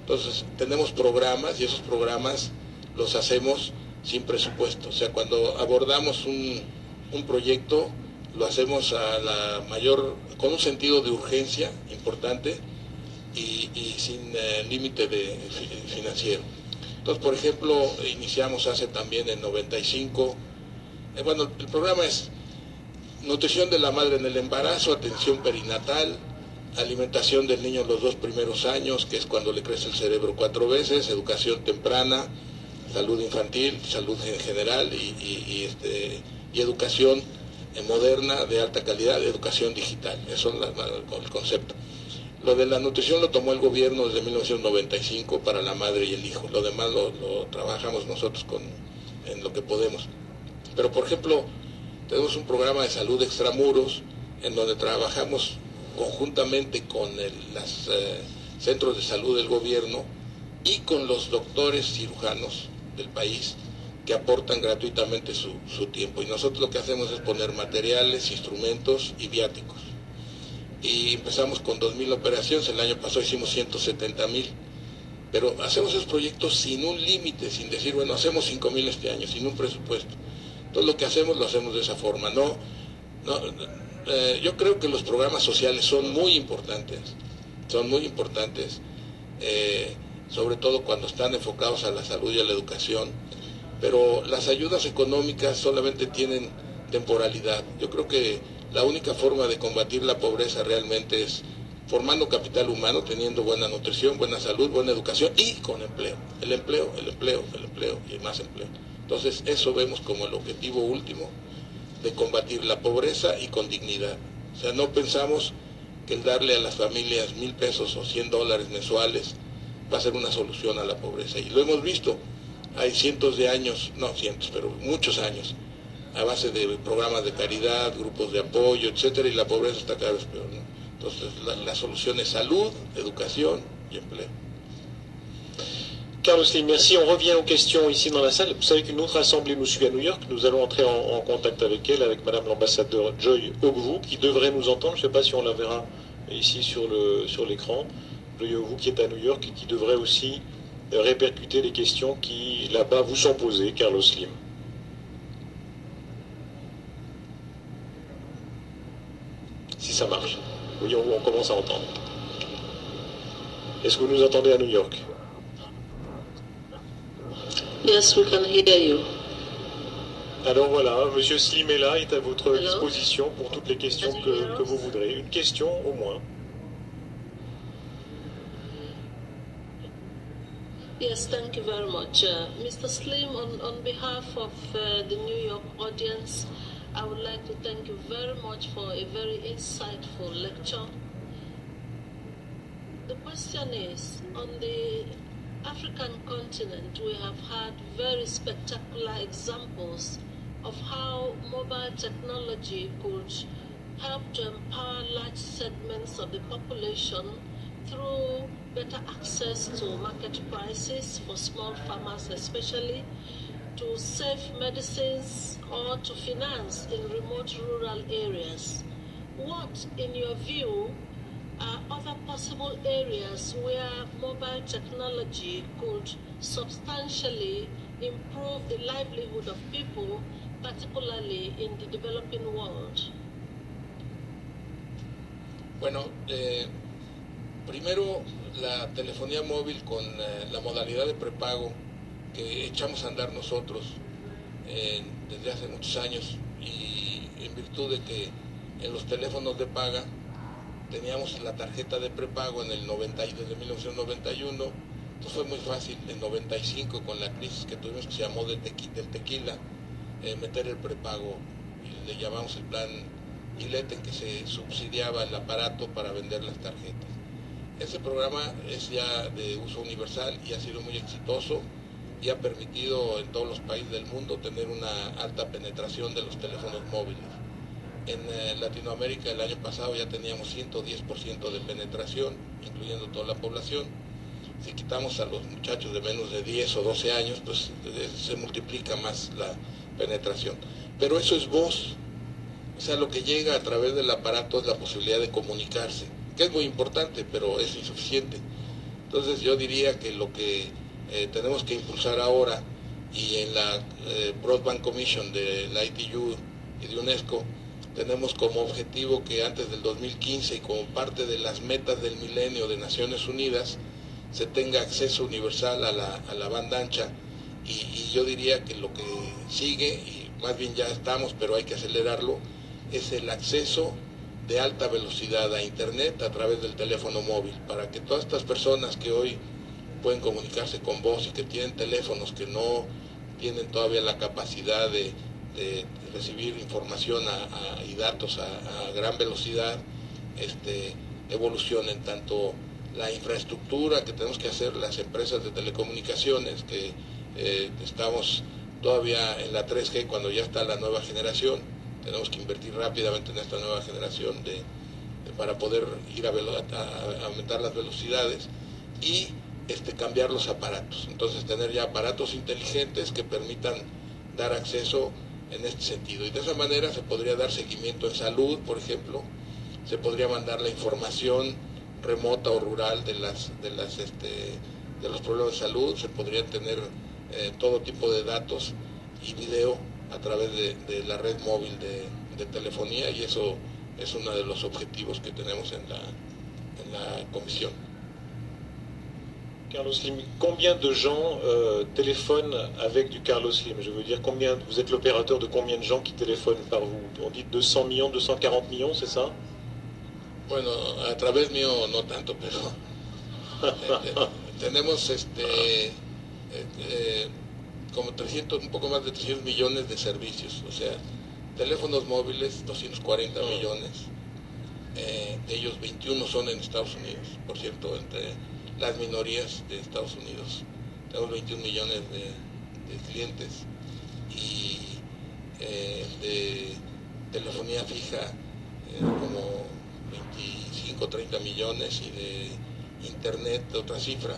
Entonces tenemos programas y esos programas los hacemos sin presupuesto. O sea, cuando abordamos un proyecto lo hacemos con un sentido de urgencia importante y sin límite financiero. Entonces, por ejemplo, iniciamos hace también en 95, el programa es nutrición de la madre en el embarazo, atención perinatal, alimentación del niño en los 2 primeros años, que es cuando le crece el cerebro 4 veces, educación temprana, salud infantil, salud en general y educación moderna de alta calidad, educación digital. Eso es el concepto. Lo de la nutrición lo tomó el gobierno desde 1995 para la madre y el hijo. Lo demás lo trabajamos nosotros en lo que podemos. Pero, por ejemplo, tenemos un programa de salud extramuros en donde trabajamos conjuntamente con los centros de salud del gobierno y con los doctores cirujanos del país que aportan gratuitamente su tiempo. Y nosotros lo que hacemos es poner materiales, instrumentos y viáticos. Y empezamos con 2.000 operaciones, el año pasado hicimos 170.000. Pero hacemos esos proyectos sin un límite, sin decir, bueno, hacemos 5.000 este año, sin un presupuesto. Entonces lo que hacemos lo hacemos de esa forma. Yo creo que los programas sociales son muy importantes, sobre todo cuando están enfocados a la salud y a la educación, pero las ayudas económicas solamente tienen temporalidad. Yo creo que la única forma de combatir la pobreza realmente es formando capital humano, teniendo buena nutrición, buena salud, buena educación y con empleo. El empleo y más empleo. Entonces eso vemos como el objetivo último de combatir la pobreza y con dignidad. O sea, no pensamos que el darle a las familias 1,000 pesos o $100 mensuales va a ser una solución a la pobreza. Y lo hemos visto, hay muchos años, a base de programas de caridad, grupos de apoyo, etcétera, y la pobreza está cada vez peor, ¿no? Entonces, la solution est salud, éducation et emploi. Carlos Slim, merci. On revient aux questions ici dans la salle. Vous savez qu'une autre assemblée nous suit à New York. Nous allons entrer en contact avec elle, avec Madame l'ambassadeur Joy Ogwu, qui devrait nous entendre. Je ne sais pas si on la verra ici sur l'écran. Joy Ogwu qui est à New York et qui devrait aussi répercuter les questions qui, là-bas, vous sont posées, Carlos Slim. Si ça marche. Oui, on commence à entendre. Est-ce que vous nous entendez à New York? Yes, we can hear you. Alors voilà, Monsieur Slim est là, est à votre disposition pour toutes les questions que vous voudrez. Une question au moins. Yes, thank you very much. Mr. Slim, on behalf of the New York audience, I would like to thank you very much for a very insightful lecture. The question is, on the African continent, we have had very spectacular examples of how mobile technology could help to empower large segments of the population through better access to market prices for small farmers especially, to save medicines or to finance in remote rural areas. What, in your view, are other possible areas where mobile technology could substantially improve the livelihood of people, particularly in the developing world? Bueno, primero la telefonía móvil con la modalidad de prepago que echamos a andar nosotros desde hace muchos años, y en virtud de que en los teléfonos de paga teníamos la tarjeta de prepago desde 1991, entonces fue muy fácil en 95 con la crisis que tuvimos que se llamó del tequila, meter el prepago le llamamos el plan ILET, en que se subsidiaba el aparato para vender las tarjetas. Ese programa es ya de uso universal y ha sido muy exitoso y ha permitido en todos los países del mundo tener una alta penetración de los teléfonos móviles. En Latinoamérica el año pasado ya teníamos 110% de penetración, incluyendo toda la población. Si quitamos a los muchachos de menos de 10 o 12 años, pues se multiplica más la penetración. Pero eso es voz, o sea, lo que llega a través del aparato es la posibilidad de comunicarse, que es muy importante, pero es insuficiente. Entonces yo diría que lo que tenemos que impulsar ahora, y en la Broadband Commission de la ITU y de UNESCO, tenemos como objetivo que antes del 2015 y como parte de las metas del milenio de Naciones Unidas se tenga acceso universal a la banda ancha, y yo diría que lo que sigue, y más bien ya estamos, pero hay que acelerarlo, es el acceso de alta velocidad a Internet a través del teléfono móvil, para que todas estas personas que hoy pueden comunicarse con vos y que tienen teléfonos que no tienen todavía la capacidad de recibir información y datos a gran velocidad, evolucionen tanto la infraestructura que tenemos que hacer las empresas de telecomunicaciones, que estamos todavía en la 3G cuando ya está la nueva generación. Tenemos que invertir rápidamente en esta nueva generación para poder ir a aumentar las velocidades y cambiar los aparatos. Entonces tener ya aparatos inteligentes que permitan dar acceso en este sentido. Y de esa manera se podría dar seguimiento en salud, por ejemplo, se podría mandar la información remota o rural de los problemas de salud, se podrían tener todo tipo de datos y video a través de la red móvil de telefonía, y eso es uno de los objetivos que tenemos en la comisión. Carlos Slim, combien de gens téléphonent avec du Carlos Slim? Je veux dire, vous êtes l'opérateur de combien de gens qui téléphonent par vous? On dit 200 millions, 240 millions, c'est ça? Bueno, a través mío no tanto, pero tenemos como 300, un poco más de 300 millones de servicios, o sea, teléfonos móviles 240 millones, de ellos 21 son en Estados Unidos, por cierto, entre las minorías de Estados Unidos. Tenemos 21 millones de clientes, y de telefonía fija como 25 o 30 millones, y de internet otra cifra,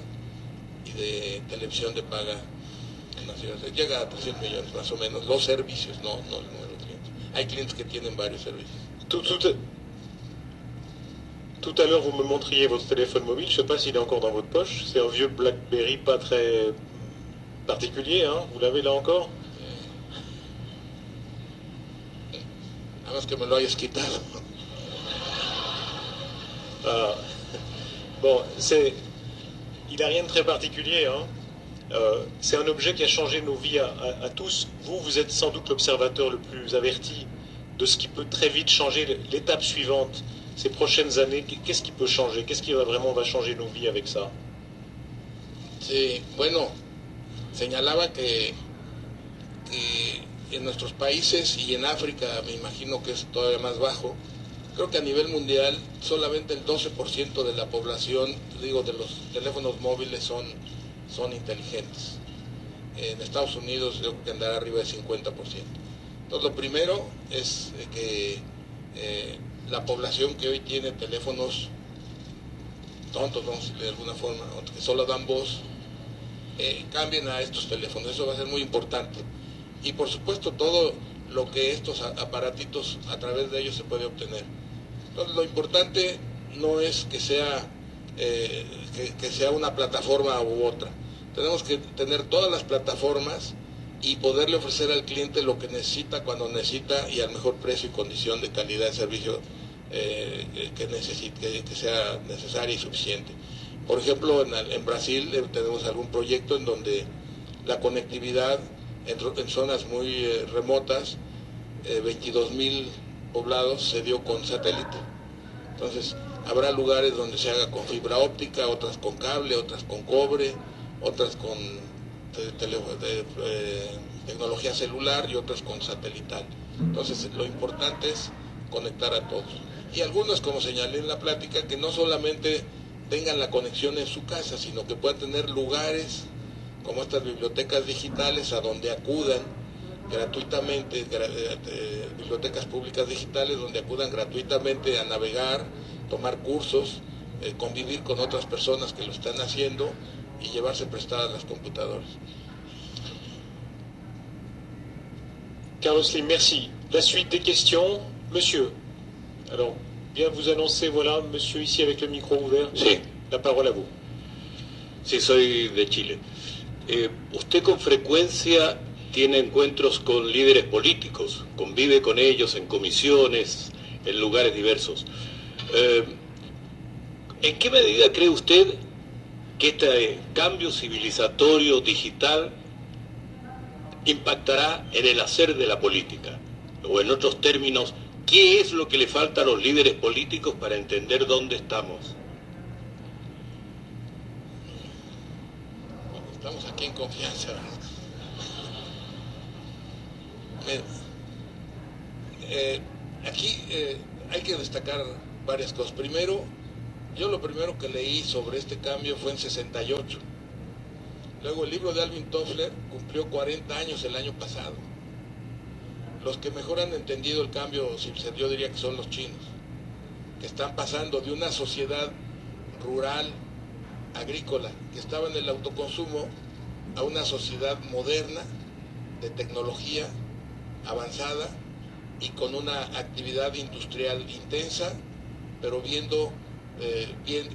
y de televisión de paga llega a 300 millones más o menos, los servicios, no el número de clientes. Hay clientes que tienen varios servicios. Tout à l'heure, vous me montriez votre téléphone mobile, je ne sais pas s'il est encore dans votre poche, c'est un vieux BlackBerry pas très particulier, hein? Vous l'avez là encore? Nada más que me lo hayas quitado. Bon, il n'a rien de très particulier, hein? C'est un objet qui a changé nos vies à tous. Vous êtes sans doute l'observateur le plus averti de ce qui peut très vite changer l'étape suivante. Ces prochaines années, qu'est-ce qui peut changer? Qu'est-ce qui va changer nos vies avec ça? Sí, bueno, señalaba que en nuestros países y en África, me imagino que es todavía más bajo, creo que a nivel mundial solamente el 12% de la población, de los teléfonos móviles son inteligentes. En Estados Unidos yo creo que andará arriba del 50%. Entonces lo primero es que la población que hoy tiene teléfonos tontos, vamos a decirle de alguna forma, que solo dan voz, cambien a estos teléfonos. Eso va a ser muy importante. Y por supuesto todo lo que estos aparatitos, a través de ellos se puede obtener. Entonces lo importante no es que sea una plataforma u otra. Tenemos que tener todas las plataformas y poderle ofrecer al cliente lo que necesita, cuando necesita, y al mejor precio y condición de calidad de servicio que sea necesaria y suficiente. Por ejemplo, en Brasil tenemos algún proyecto en donde la conectividad en zonas muy remotas, 22,000 poblados, se dio con satélite. Entonces habrá lugares donde se haga con fibra óptica, otras con cable, otras con cobre, otras con tecnología celular y otras con satelital. Entonces lo importante es conectar a todos. Y algunos, como señalé en la plática, que no solamente tengan la conexión en su casa, sino que puedan tener lugares como estas bibliotecas digitales a donde acudan gratuitamente, bibliotecas públicas digitales donde acudan gratuitamente a navegar, tomar cursos, convivir con otras personas que lo están haciendo y llevarse prestadas las computadoras. Carlos Slim, merci. La suite des questions, monsieur. Alors, bien vous annoncer, voilà, monsieur ici avec le micro ouvert. Sí. La parole à vous. Sí, soy de Chile. Usted con frecuencia tiene encuentros con líderes políticos, convive con ellos en comisiones, en lugares diversos. ¿En qué medida cree usted que este cambio civilizatorio digital impactará en el hacer de la política? O en otros términos, ¿qué es lo que le falta a los líderes políticos para entender dónde estamos? Bueno, estamos aquí en confianza, ¿verdad? Aquí hay que destacar varias cosas. Primero, yo lo primero que leí sobre este cambio fue en 68. Luego el libro de Alvin Toffler cumplió 40 años el año pasado. Los que mejor han entendido el cambio, yo diría que son los chinos, que están pasando de una sociedad rural, agrícola, que estaba en el autoconsumo, a una sociedad moderna, de tecnología avanzada y con una actividad industrial intensa, pero viendo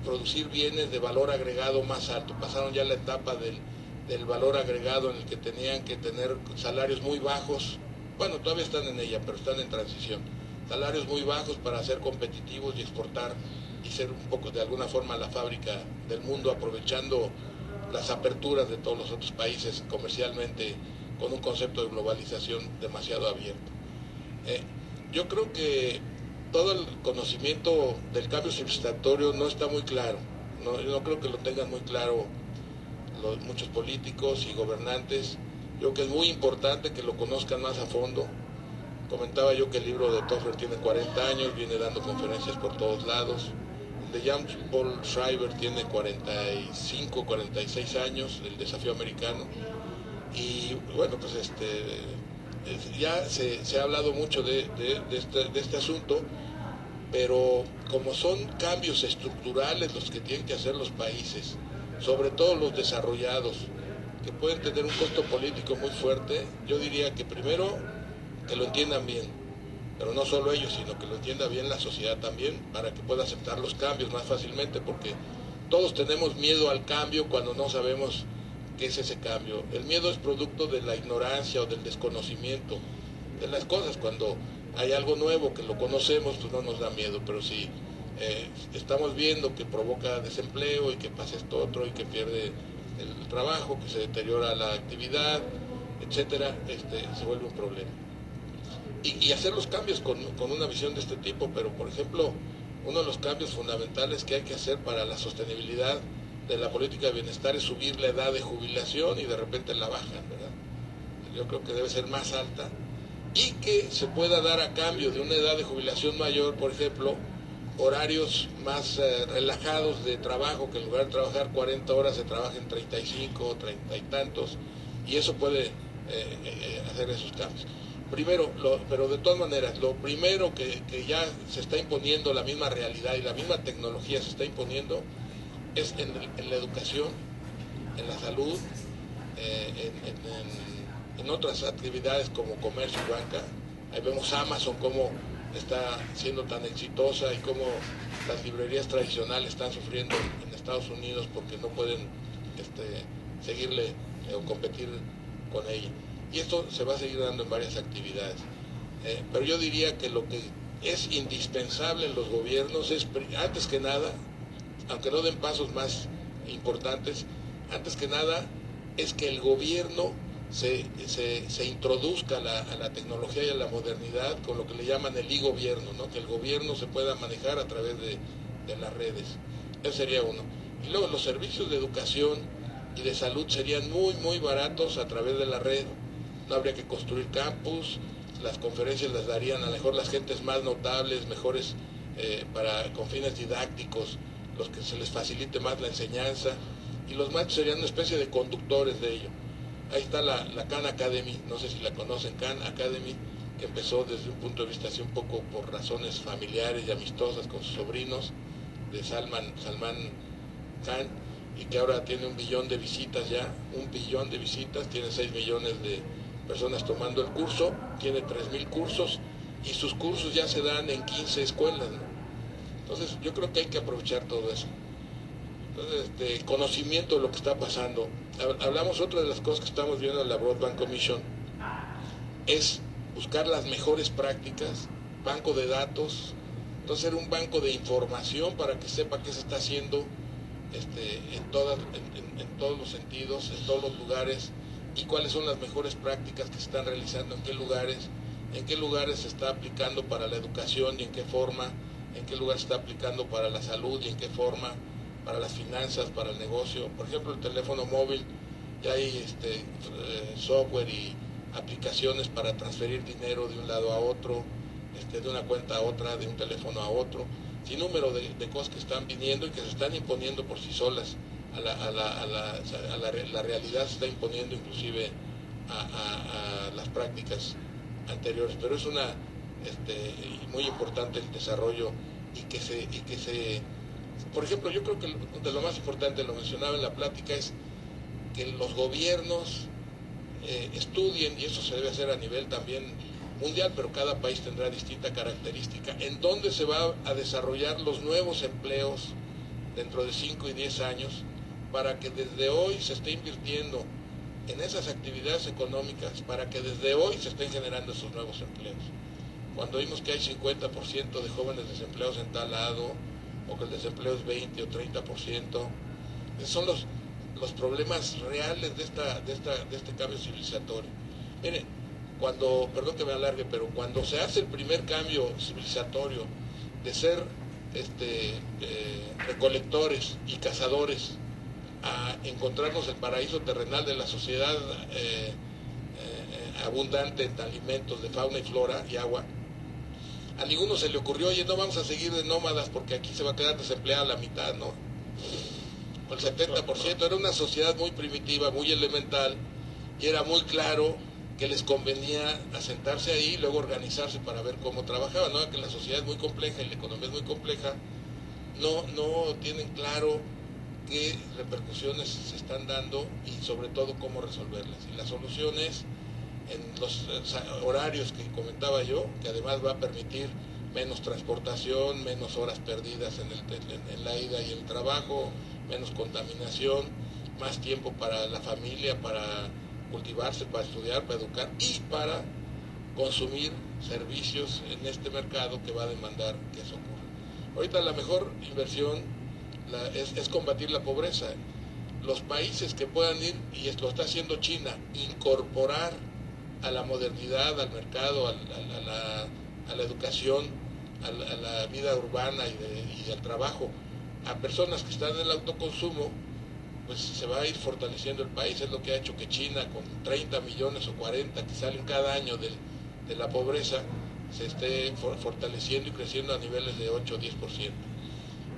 producir bienes de valor agregado más alto. Pasaron ya la etapa del valor agregado en el que tenían que tener salarios muy bajos, bueno, todavía están en ella, pero están en transición, salarios muy bajos para ser competitivos y exportar y ser un poco de alguna forma la fábrica del mundo, aprovechando las aperturas de todos los otros países comercialmente, con un concepto de globalización demasiado abierto. Yo creo que todo el conocimiento del cambio civilizatorio no está muy claro, no creo que lo tengan muy claro muchos políticos y gobernantes. Yo creo que es muy importante que lo conozcan más a fondo. Comentaba yo que el libro de Toffler tiene 40 años, viene dando conferencias por todos lados. El de Jean-Paul Schreiber tiene 45, 46 años, el desafío americano. Y bueno, pues ya se ha hablado mucho de este asunto, pero como son cambios estructurales los que tienen que hacer los países, sobre todo los desarrollados, que pueden tener un costo político muy fuerte, yo diría que primero que lo entiendan bien, pero no solo ellos, sino que lo entienda bien la sociedad también, para que pueda aceptar los cambios más fácilmente, porque todos tenemos miedo al cambio cuando no sabemos qué es ese cambio. El miedo es producto de la ignorancia o del desconocimiento de las cosas. Cuando hay algo nuevo que lo conocemos, pues no nos da miedo, pero si estamos viendo que provoca desempleo y que pasa esto otro y que pierde el trabajo, que se deteriora la actividad, etcétera, se vuelve un problema. Y hacer los cambios con una visión de este tipo, pero por ejemplo, uno de los cambios fundamentales que hay que hacer para la sostenibilidad de la política de bienestar es subir la edad de jubilación y de repente la bajan, ¿verdad? Yo creo que debe ser más alta y que se pueda dar a cambio de una edad de jubilación mayor, por ejemplo, horarios más relajados de trabajo, que en lugar de trabajar 40 horas se trabajen 35, 30 y tantos, y eso puede hacer esos cambios. Primero, pero de todas maneras, lo primero que ya se está imponiendo, la misma realidad y la misma tecnología se está imponiendo, es en la educación, en la salud, en otras actividades como comercio y banca. Ahí vemos Amazon cómo está siendo tan exitosa y cómo las librerías tradicionales están sufriendo en Estados Unidos porque no pueden seguirle o competir con ella. Y esto se va a seguir dando en varias actividades. Pero yo diría que lo que es indispensable en los gobiernos es, antes que nada, aunque no den pasos más importantes, antes que nada es que el gobierno se introduzca a la tecnología y a la modernidad con lo que le llaman el e-gobierno, ¿no? Que el gobierno se pueda manejar a través de las redes. Eso sería uno. Y luego los servicios de educación y de salud serían muy, muy baratos a través de la red. no habría que construir campus, las conferencias las darían a lo mejor las gentes más notables, mejores con fines didácticos, los que se les facilite más la enseñanza, y los machos serían una especie de conductores de ello. Ahí está la Khan Academy, no sé si la conocen, Khan Academy, que empezó desde un punto de vista así un poco por razones familiares y amistosas con sus sobrinos de Salman Khan, y que ahora tiene 1 billón de visitas ya, 1 billón de visitas, tiene 6 millones de personas tomando el curso, tiene 3,000 cursos, y sus cursos ya se dan en 15 escuelas, ¿no? Entonces yo creo que hay que aprovechar todo eso. Entonces, conocimiento de lo que está pasando. Hablamos, otra de las cosas que estamos viendo en la Broadband Commission es buscar las mejores prácticas, banco de datos, entonces ser un banco de información para que sepa qué se está haciendo en todos los sentidos, en todos los lugares, y cuáles son las mejores prácticas que se están realizando, en qué lugares se está aplicando para la educación y en qué forma, en qué lugar se está aplicando para la salud y en qué forma, para las finanzas, para el negocio. Por ejemplo, el teléfono móvil, ya hay software y aplicaciones para transferir dinero de un lado a otro, de una cuenta a otra, de un teléfono a otro, sin número de cosas que están viniendo y que se están imponiendo por sí solas. La realidad se está imponiendo inclusive a las prácticas anteriores, pero es muy importante el desarrollo y que se por ejemplo, yo creo que de lo más importante, lo mencionaba en la plática, es que los gobiernos estudien, y eso se debe hacer a nivel también mundial, pero cada país tendrá distinta característica, en dónde se va a desarrollar los nuevos empleos dentro de 5 y 10 años, para que desde hoy se esté invirtiendo en esas actividades económicas, para que desde hoy se estén generando esos nuevos empleos. Cuando vimos que hay 50% de jóvenes desempleados en tal lado, o que el desempleo es 20 o 30%, esos son los problemas reales de este cambio civilizatorio. Miren, perdón que me alargue, pero cuando se hace el primer cambio civilizatorio de ser recolectores y cazadores a encontrarnos el paraíso terrenal de la sociedad abundante en alimentos de fauna y flora y agua, a ninguno se le ocurrió, oye, no vamos a seguir de nómadas porque aquí se va a quedar desempleada la mitad, ¿no? El 70%, era una sociedad muy primitiva, muy elemental, y era muy claro que les convenía asentarse ahí y luego organizarse para ver cómo trabajaban, ¿no? Que la sociedad es muy compleja y la economía es muy compleja, no tienen claro qué repercusiones se están dando y sobre todo cómo resolverlas. Y la solución es en los horarios que comentaba yo, que además va a permitir menos transportación, menos horas perdidas en la ida y el trabajo, menos contaminación, más tiempo para la familia, para cultivarse, para estudiar, para educar y para consumir servicios en este mercado que va a demandar que eso ocurra. Ahorita la mejor inversión es combatir la pobreza. Los países que puedan ir, y esto lo está haciendo China, incorporar a la modernidad, al mercado, a la educación, a la vida urbana y al trabajo, a personas que están en el autoconsumo, pues se va a ir fortaleciendo el país. Es lo que ha hecho que China, con 30 millones o 40 que salen cada año de la pobreza, se esté fortaleciendo y creciendo a niveles de 8 o 10%.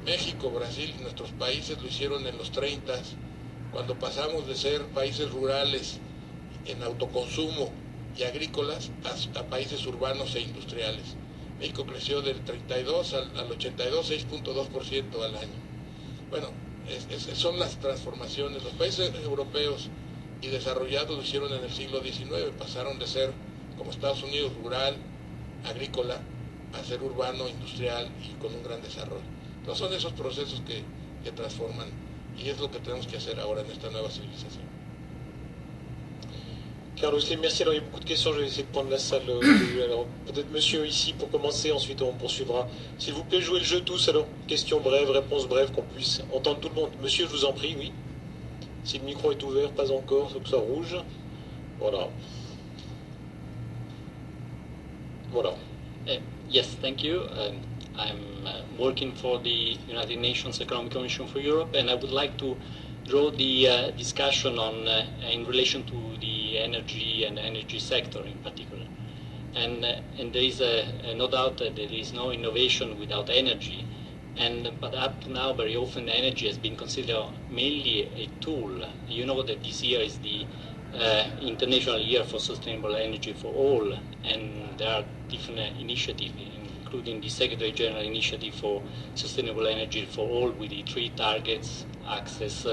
México, Brasil y nuestros países lo hicieron en los 30s, cuando pasamos de ser países rurales en autoconsumo y agrícolas a países urbanos e industriales. México creció del 32 al 82, 6.2% al año. Bueno, son las transformaciones. Los países europeos y desarrollados lo hicieron en el siglo XIX, pasaron de ser, como Estados Unidos, rural, agrícola, a ser urbano, industrial y con un gran desarrollo. Entonces son esos procesos que transforman, y es lo que tenemos que hacer ahora en esta nueva civilización. Carlos Slim, merci. Alors il y a beaucoup de questions, je vais essayer de prendre la salle. Alors peut-être monsieur ici pour commencer, ensuite on poursuivra. S'il vous plaît, jouez le jeu tous, alors questions brèves, réponses brèves, qu'on puisse entendre tout le monde. Monsieur, je vous en prie, oui. Si le micro est ouvert, pas encore, il faut que ce soit rouge. Voilà. Voilà. Yes, thank you. I'm working for the United Nations Economic Commission for Europe, and I would like to draw the discussion on in relation to the energy and energy sector in particular. And there is no doubt that there is no innovation without energy. But up to now, very often energy has been considered mainly a tool. You know that this year is the International Year for Sustainable Energy for All, and there are different initiatives, including the Secretary General Initiative for Sustainable Energy for All, with the 3 targets: access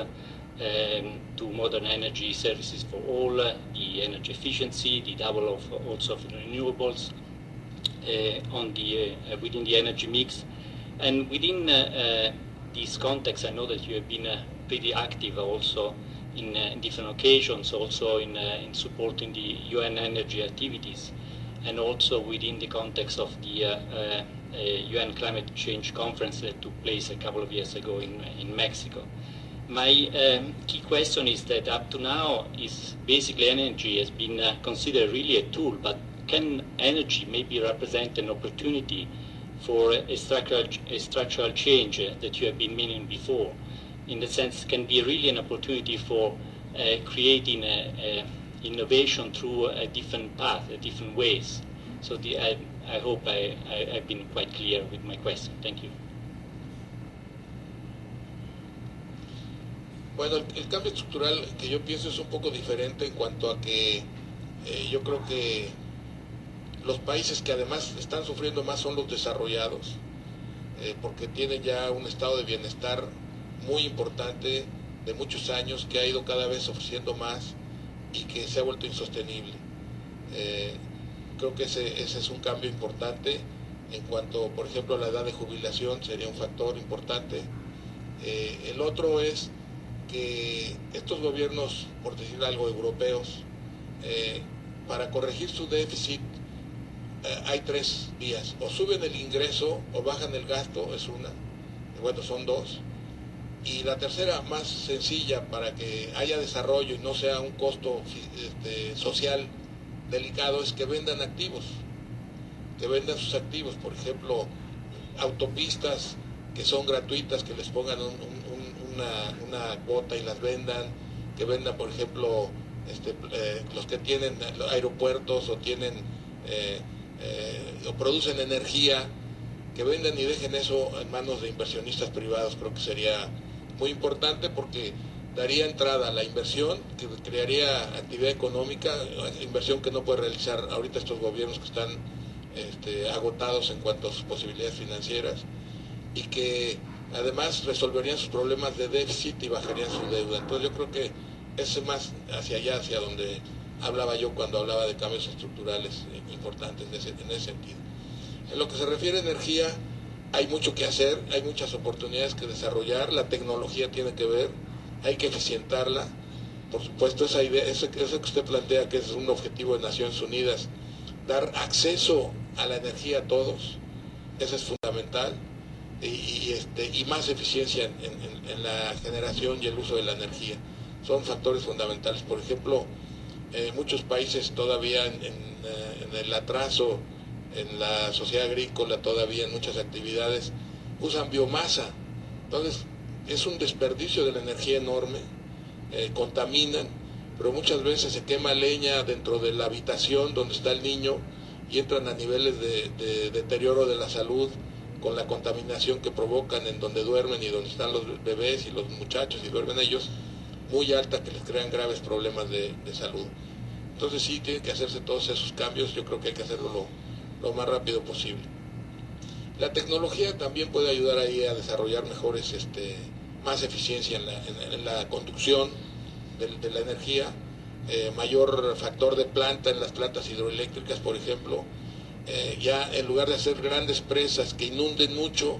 to modern energy services for all, the energy efficiency, the double of also of renewables on the within the energy mix. And within this context, I know that you have been pretty active also in different occasions, also in supporting the UN energy activities, and also within the context of the UN Climate Change Conference that took place a couple of years ago in Mexico. My key question is that up to now, is basically energy has been considered really a tool, but can energy maybe represent an opportunity for a structural change that you have been meaning before? In the sense, can be really an opportunity for creating innovation through a different path, different ways. So I hope I've been quite clear with my question. Thank you. Bueno, el cambio estructural que yo pienso es un poco diferente en cuanto a que yo creo que los países que además están sufriendo más son los desarrollados, porque tienen ya un estado de bienestar muy importante de muchos años, que ha ido cada vez ofreciendo más y que se ha vuelto insostenible. Creo que ese es un cambio importante. En cuanto, por ejemplo, a la edad de jubilación, sería un factor importante. El otro es que estos gobiernos, por decir algo, europeos, para corregir su déficit, hay 3 vías: o suben el ingreso o bajan el gasto, es una, bueno, son 2, y la tercera, más sencilla, para que haya desarrollo y no sea un costo social delicado, es que vendan activos, que vendan sus activos, por ejemplo, autopistas que son gratuitas, que les pongan una cuota y las vendan, que vendan, por ejemplo, los que tienen aeropuertos o tienen o producen energía, que vendan y dejen eso en manos de inversionistas privados. Creo que sería muy importante, porque daría entrada a la inversión, que crearía actividad económica, inversión que no puede realizar ahorita estos gobiernos que están agotados en cuanto a sus posibilidades financieras, y que además resolverían sus problemas de déficit y bajarían su deuda. Entonces yo creo que es más hacia allá, hacia donde hablaba yo cuando hablaba de cambios estructurales importantes en ese sentido. En lo que se refiere a energía, hay mucho que hacer, hay muchas oportunidades que desarrollar, la tecnología tiene que ver, hay que eficientarla. Por supuesto, esa idea, eso que usted plantea, que es un objetivo de Naciones Unidas, dar acceso a la energía a todos, eso es fundamental, y más eficiencia en la generación y el uso de la energía. Son factores fundamentales. Por ejemplo, muchos países todavía en el atraso, en la sociedad agrícola, todavía en muchas actividades, usan biomasa. Entonces, es un desperdicio de la energía enorme, contaminan, pero muchas veces se quema leña dentro de la habitación donde está el niño y entran a niveles de deterioro de la salud con la contaminación que provocan en donde duermen y donde están los bebés y los muchachos y duermen ellos, muy alta, que les crean graves problemas de salud. Entonces sí, tienen que hacerse todos esos cambios. Yo creo que hay que hacerlo lo más rápido posible. La tecnología también puede ayudar ahí a desarrollar mejores, más eficiencia en la conducción de la energía, mayor factor de planta en las plantas hidroeléctricas, por ejemplo. Ya en lugar de hacer grandes presas que inunden mucho,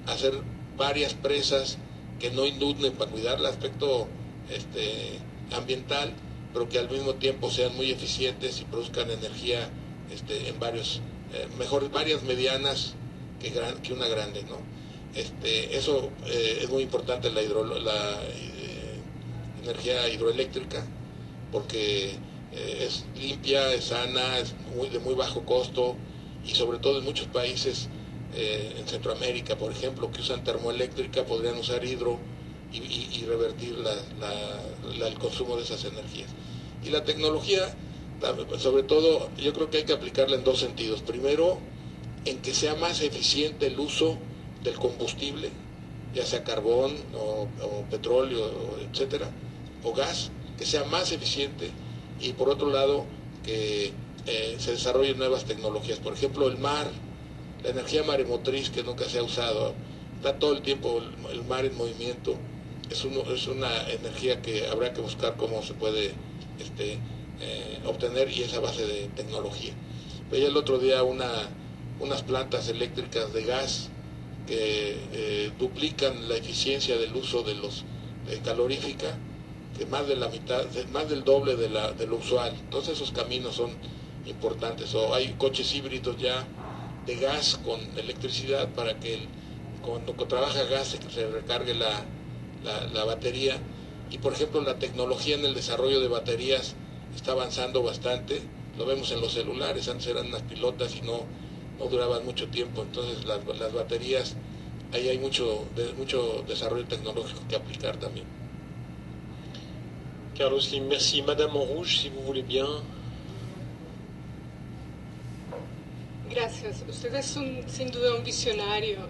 hacer varias presas que no inunden, para cuidar el aspecto ambiental, pero que al mismo tiempo sean muy eficientes y produzcan energía en varios, mejor varias medianas que una grande, ¿no? Eso es muy importante, la energía hidroeléctrica, porque es limpia, es sana, es de muy bajo costo, y sobre todo en muchos países en Centroamérica, por ejemplo, que usan termoeléctrica, podrían usar hidro y revertir el consumo de esas energías. Y la tecnología, sobre todo, yo creo que hay que aplicarla en dos sentidos. Primero, en que sea más eficiente el uso del combustible, ya sea carbón o petróleo, etcétera, o gas, que sea más eficiente, y por otro lado, que se desarrollen nuevas tecnologías. Por ejemplo, el mar, la energía maremotriz que nunca se ha usado, está todo el tiempo el mar en movimiento, es una energía que habrá que buscar cómo se puede obtener, y es a base de tecnología. Veía el otro día unas plantas eléctricas de gas que duplican la eficiencia del uso de los calorífica, que más de la mitad, más del doble de lo usual. Entonces esos caminos son importantes. O hay coches híbridos ya de gas con electricidad para que cuando trabaja gas se recargue la batería. Y por ejemplo, la tecnología en el desarrollo de baterías está avanzando bastante. Lo vemos en los celulares, antes eran unas pilotas y no duraban mucho tiempo. Entonces las baterías, ahí hay mucho desarrollo tecnológico que aplicar también. Carlos Slim, merci. Madame en rouge, si vous voulez bien. Gracias. Usted es sin duda un visionario,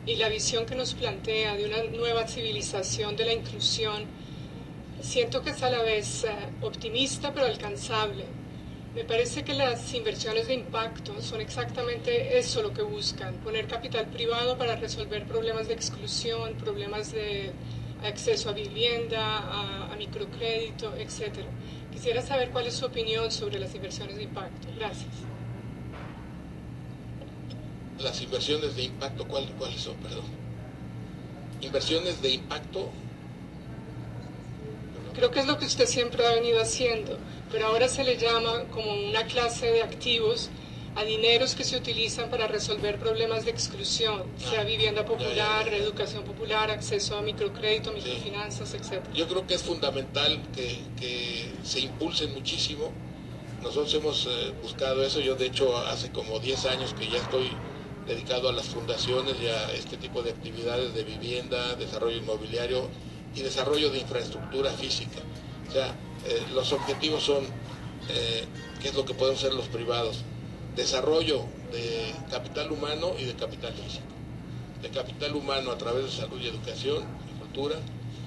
y la visión que nos plantea de una nueva civilización de la inclusión, siento que es a la vez optimista pero alcanzable. Me parece que las inversiones de impacto son exactamente eso lo que buscan: poner capital privado para resolver problemas de exclusión, problemas de acceso a vivienda, a microcrédito, etc. Quisiera saber cuál es su opinión sobre las inversiones de impacto. Gracias. Las inversiones de impacto, ¿cuáles son? Perdón. Inversiones de impacto. Creo que es lo que usted siempre ha venido haciendo, pero ahora se le llama como una clase de activos a dineros que se utilizan para resolver problemas de exclusión, sea vivienda popular, educación popular, acceso a microcrédito, microfinanzas, etc. Yo creo que es fundamental que se impulsen muchísimo. Nosotros hemos buscado eso. Yo, de hecho, hace como 10 años que ya estoy dedicado a las fundaciones y a este tipo de actividades de vivienda, desarrollo inmobiliario y desarrollo de infraestructura física. O sea, los objetivos son, ¿qué es lo que podemos hacer los privados? Desarrollo de capital humano y de capital físico. De capital humano a través de salud y educación, y cultura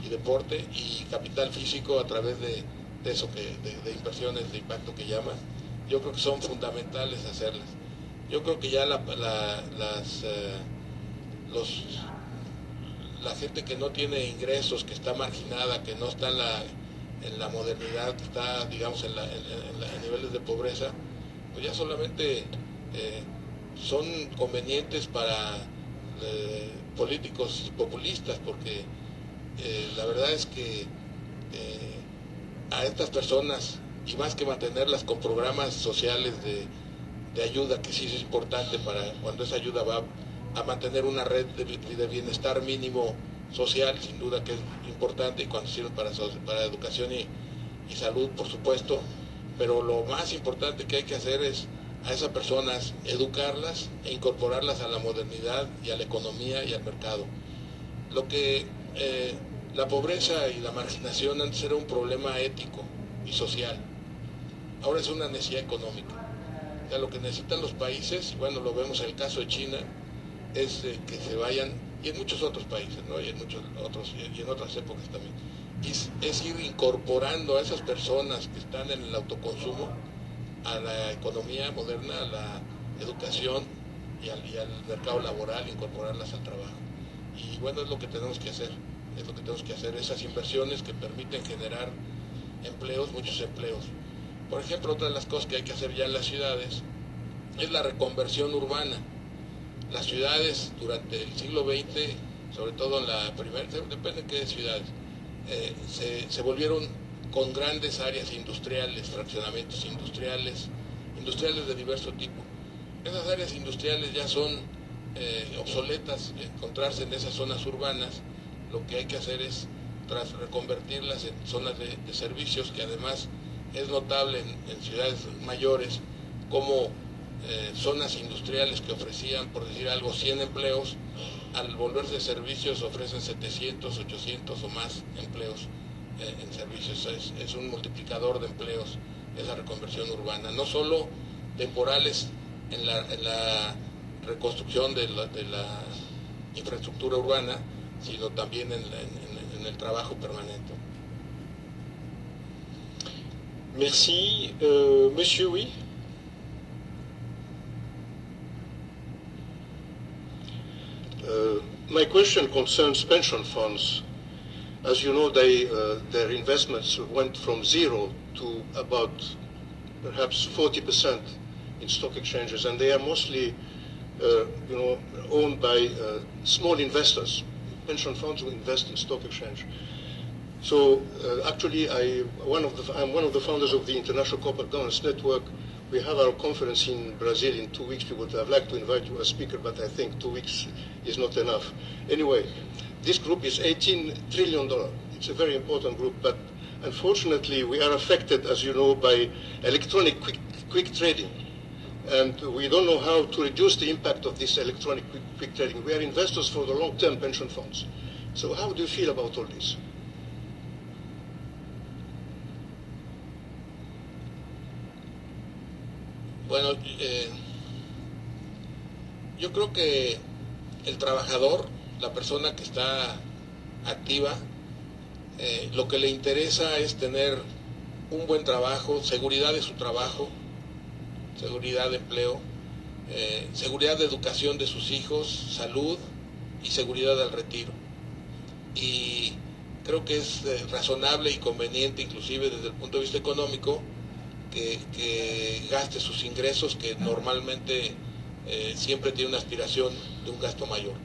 y deporte, y capital físico a través de eso, de inversiones de impacto que llaman. Yo creo que son fundamentales hacerlas. Yo creo que ya la gente que no tiene ingresos, que está marginada, que no está en la modernidad, que está, digamos, en niveles de pobreza, pues ya solamente son convenientes para políticos populistas, porque la verdad es que a estas personas, y más que mantenerlas con programas sociales de ayuda, que sí es importante para cuando esa ayuda va a mantener una red de bienestar mínimo social, sin duda que es importante, y cuando sirve para educación y salud, por supuesto, pero lo más importante que hay que hacer es a esas personas educarlas e incorporarlas a la modernidad y a la economía y al mercado. Lo que la pobreza y la marginación antes era un problema ético y social, ahora es una necesidad económica. O sea, lo que necesitan los países, bueno, lo vemos en el caso de China, es que se vayan, y en muchos otros países, ¿no? Y en muchos otros, y en otras épocas también, es ir incorporando a esas personas que están en el autoconsumo a la economía moderna, a la educación y al mercado laboral, incorporarlas al trabajo. Y bueno, es lo que tenemos que hacer, esas inversiones que permiten generar empleos, muchos empleos. Por ejemplo, otra de las cosas que hay que hacer ya en las ciudades es la reconversión urbana. Las ciudades durante el siglo XX, sobre todo en la primera, depende de qué ciudades, se volvieron con grandes áreas industriales, fraccionamientos industriales de diverso tipo. Esas áreas industriales ya son obsoletas, encontrarse en esas zonas urbanas. Lo que hay que hacer es reconvertirlas en zonas de servicios, que además es notable en ciudades mayores como zonas industriales que ofrecían, por decir algo, 100 empleos, al volverse servicios ofrecen 700, 800 o más empleos en servicios. Es un multiplicador de empleos esa reconversión urbana, no solo temporales en la reconstrucción de la infraestructura urbana, sino también en el trabajo permanente. Merci. Monsieur, oui. My question concerns pension funds. As you know, their investments went from 0 to about perhaps 40% in stock exchanges, and they are mostly, owned by small investors, pension funds who invest in stock exchange. So actually, I'm one of the founders of the International Corporate Governance Network. We have our conference in Brazil in 2 weeks. We would have liked to invite you as speaker, but I think 2 weeks is not enough. Anyway, this group is $18 trillion. It's a very important group, but unfortunately we are affected, as you know, by electronic quick trading. And we don't know how to reduce the impact of this electronic quick trading. We are investors for the long-term pension funds. So how do you feel about all this? Bueno, yo creo que el trabajador, la persona que está activa, lo que le interesa es tener un buen trabajo, seguridad de su trabajo, seguridad de empleo, seguridad de educación de sus hijos, salud y seguridad al retiro. Y creo que es razonable y conveniente, inclusive desde el punto de vista económico, que gaste sus ingresos, que normalmente siempre tiene una aspiración de un gasto mayor.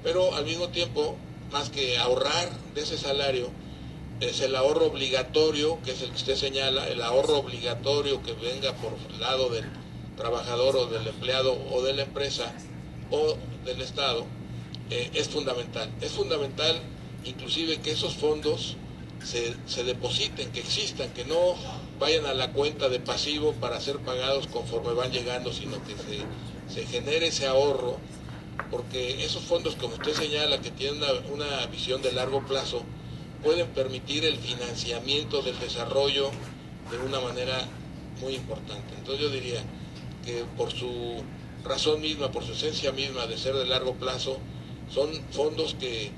Pero al mismo tiempo, más que ahorrar de ese salario, es el ahorro obligatorio, que es el que usted señala, el ahorro obligatorio que venga por el lado del trabajador o del empleado o de la empresa o del Estado, es fundamental. Es fundamental inclusive que esos fondos se depositen, que existan, que no vayan a la cuenta de pasivo para ser pagados conforme van llegando, sino que se genere ese ahorro, porque esos fondos, como usted señala, que tienen una visión de largo plazo, pueden permitir el financiamiento del desarrollo de una manera muy importante. Entonces yo diría que por su razón misma, por su esencia misma de ser de largo plazo, son fondos que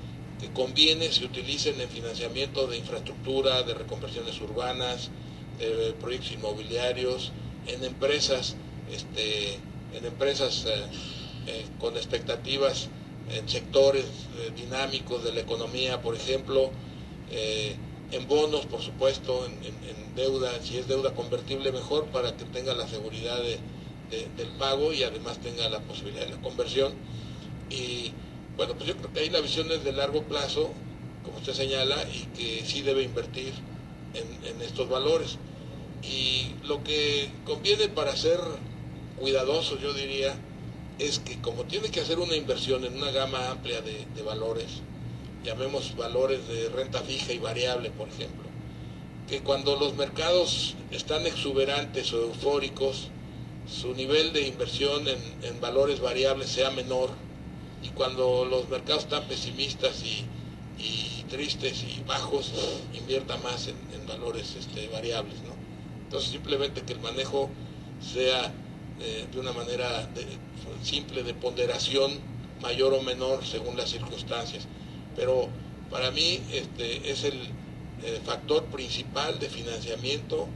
conviene se utilicen en financiamiento de infraestructura, de reconversiones urbanas, de proyectos inmobiliarios, en empresas, con expectativas en sectores dinámicos de la economía, por ejemplo, en bonos, por supuesto, en deuda, si es deuda convertible mejor, para que tenga la seguridad del pago y además tenga la posibilidad de la conversión. Y bueno, pues yo creo que ahí la visión es de largo plazo, como usted señala, y que sí debe invertir en estos valores. Y lo que conviene para ser cuidadoso, yo diría, es que como tiene que hacer una inversión en una gama amplia de valores, llamemos valores de renta fija y variable, por ejemplo, que cuando los mercados están exuberantes o eufóricos, su nivel de inversión en valores variables sea menor, y cuando los mercados están pesimistas y tristes y bajos, invierta más en valores variables, ¿no? Entonces simplemente que el manejo sea de una manera simple, de ponderación mayor o menor según las circunstancias. Pero para mí es el factor principal de financiamiento,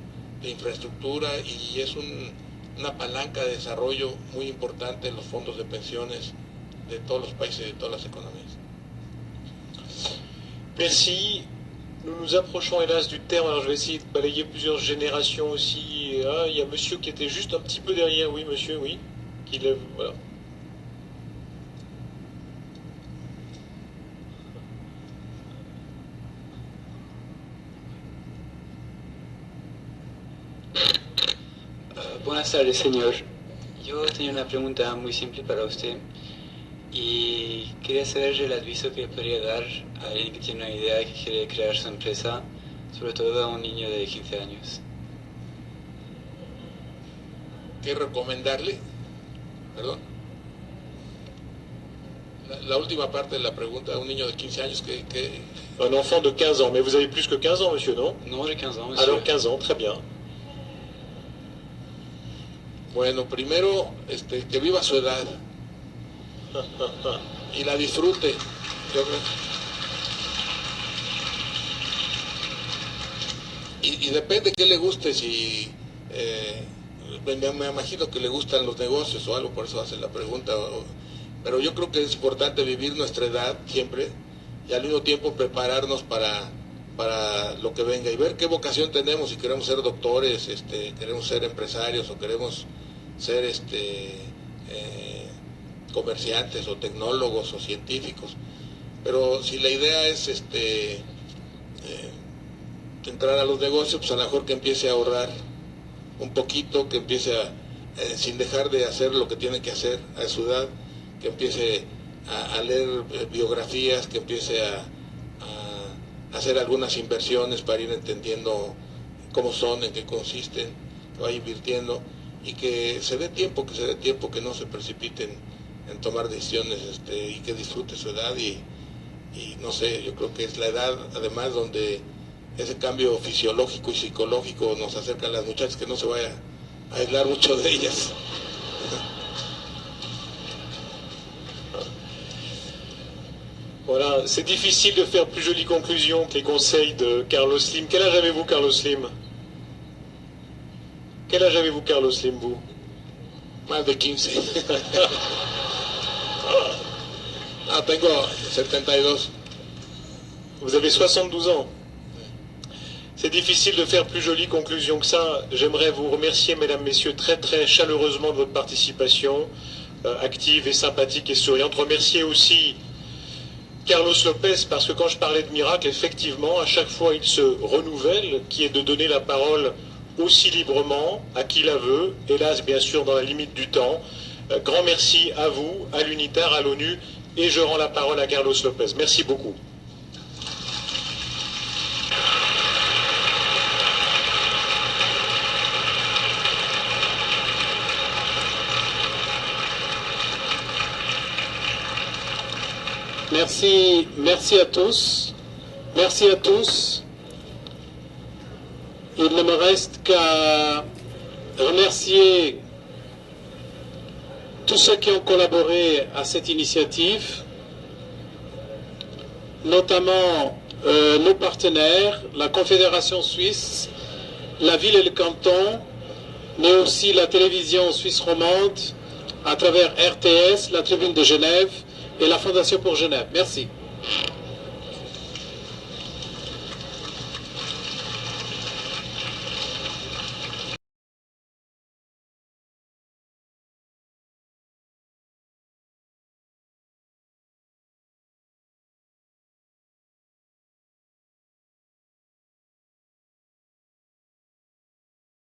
de infraestructura, y es una palanca de desarrollo muy importante en los fondos de pensiones de todos los países y de todas las economías. Merci. Nous nous approchons hélas du terme, alors je vais essayer de balayer plusieurs générations aussi. Et là, il y a monsieur qui était juste un petit peu derrière, oui monsieur, oui, qui lève, voilà. Buenas tardes, señor. Yo tenía una pregunta muy simple para usted y quería saber el aviso que podría dar a alguien que tiene una idea que quiere crear su empresa, sobre todo a un niño de 15 años. ¿Qué recomendarle? Perdón. La última parte de la pregunta, un niño de 15 años Un enfant de 15 ans, mais vous avez plus que 15 ans, monsieur, non? Non, j'ai 15 ans, monsieur. Alors 15 ans, très bien. Bueno, primero, que viva su edad y la disfrute. Yo creo. Y depende qué le guste, si me imagino que le gustan los negocios o algo, por eso hace la pregunta, pero yo creo que es importante vivir nuestra edad siempre y al mismo tiempo prepararnos para lo que venga y ver qué vocación tenemos, si queremos ser doctores, queremos ser empresarios o queremos ser comerciantes o tecnólogos o científicos. Pero si la idea es entrar a los negocios, pues a lo mejor que empiece a ahorrar un poquito, que empiece sin dejar de hacer lo que tiene que hacer a su edad, que empiece a leer biografías, que empiece a hacer algunas inversiones para ir entendiendo cómo son, en qué consisten, que vaya invirtiendo y que se dé tiempo, que no se precipiten en tomar decisiones y que disfrute su edad y no sé, yo creo que es la edad además donde ese cambio fisiológico y psicológico nos acerca a las muchachas, que no se vaya a aislar mucho de ellas. Voilà, c'est difficile de faire plus jolie conclusion que les conseils de Carlos Slim. Quel âge avez-vous, Carlos Slim? Quel âge avez-vous, Carlos Slim, vous? Más de 15. Tengo 72. Vous avez 72 ans. C'est difficile de faire plus jolie conclusion que ça. J'aimerais vous remercier, mesdames, messieurs, très très chaleureusement de votre participation active et sympathique et souriante. Remercier aussi Carlos Lopez, parce que quand je parlais de miracle, effectivement, à chaque fois il se renouvelle, qui est de donner la parole aussi librement à qui la veut, hélas bien sûr dans la limite du temps. Grand merci à vous, à l'UNITAR, à l'ONU, et je rends la parole à Carlos Lopez. Merci beaucoup. Merci à tous. Merci à tous. Il ne me reste qu'à remercier tous ceux qui ont collaboré à cette initiative, notamment nos partenaires, la Confédération suisse, la ville et le canton, mais aussi la télévision suisse romande à travers RTS, la Tribune de Genève et la Fondation pour Genève. Merci.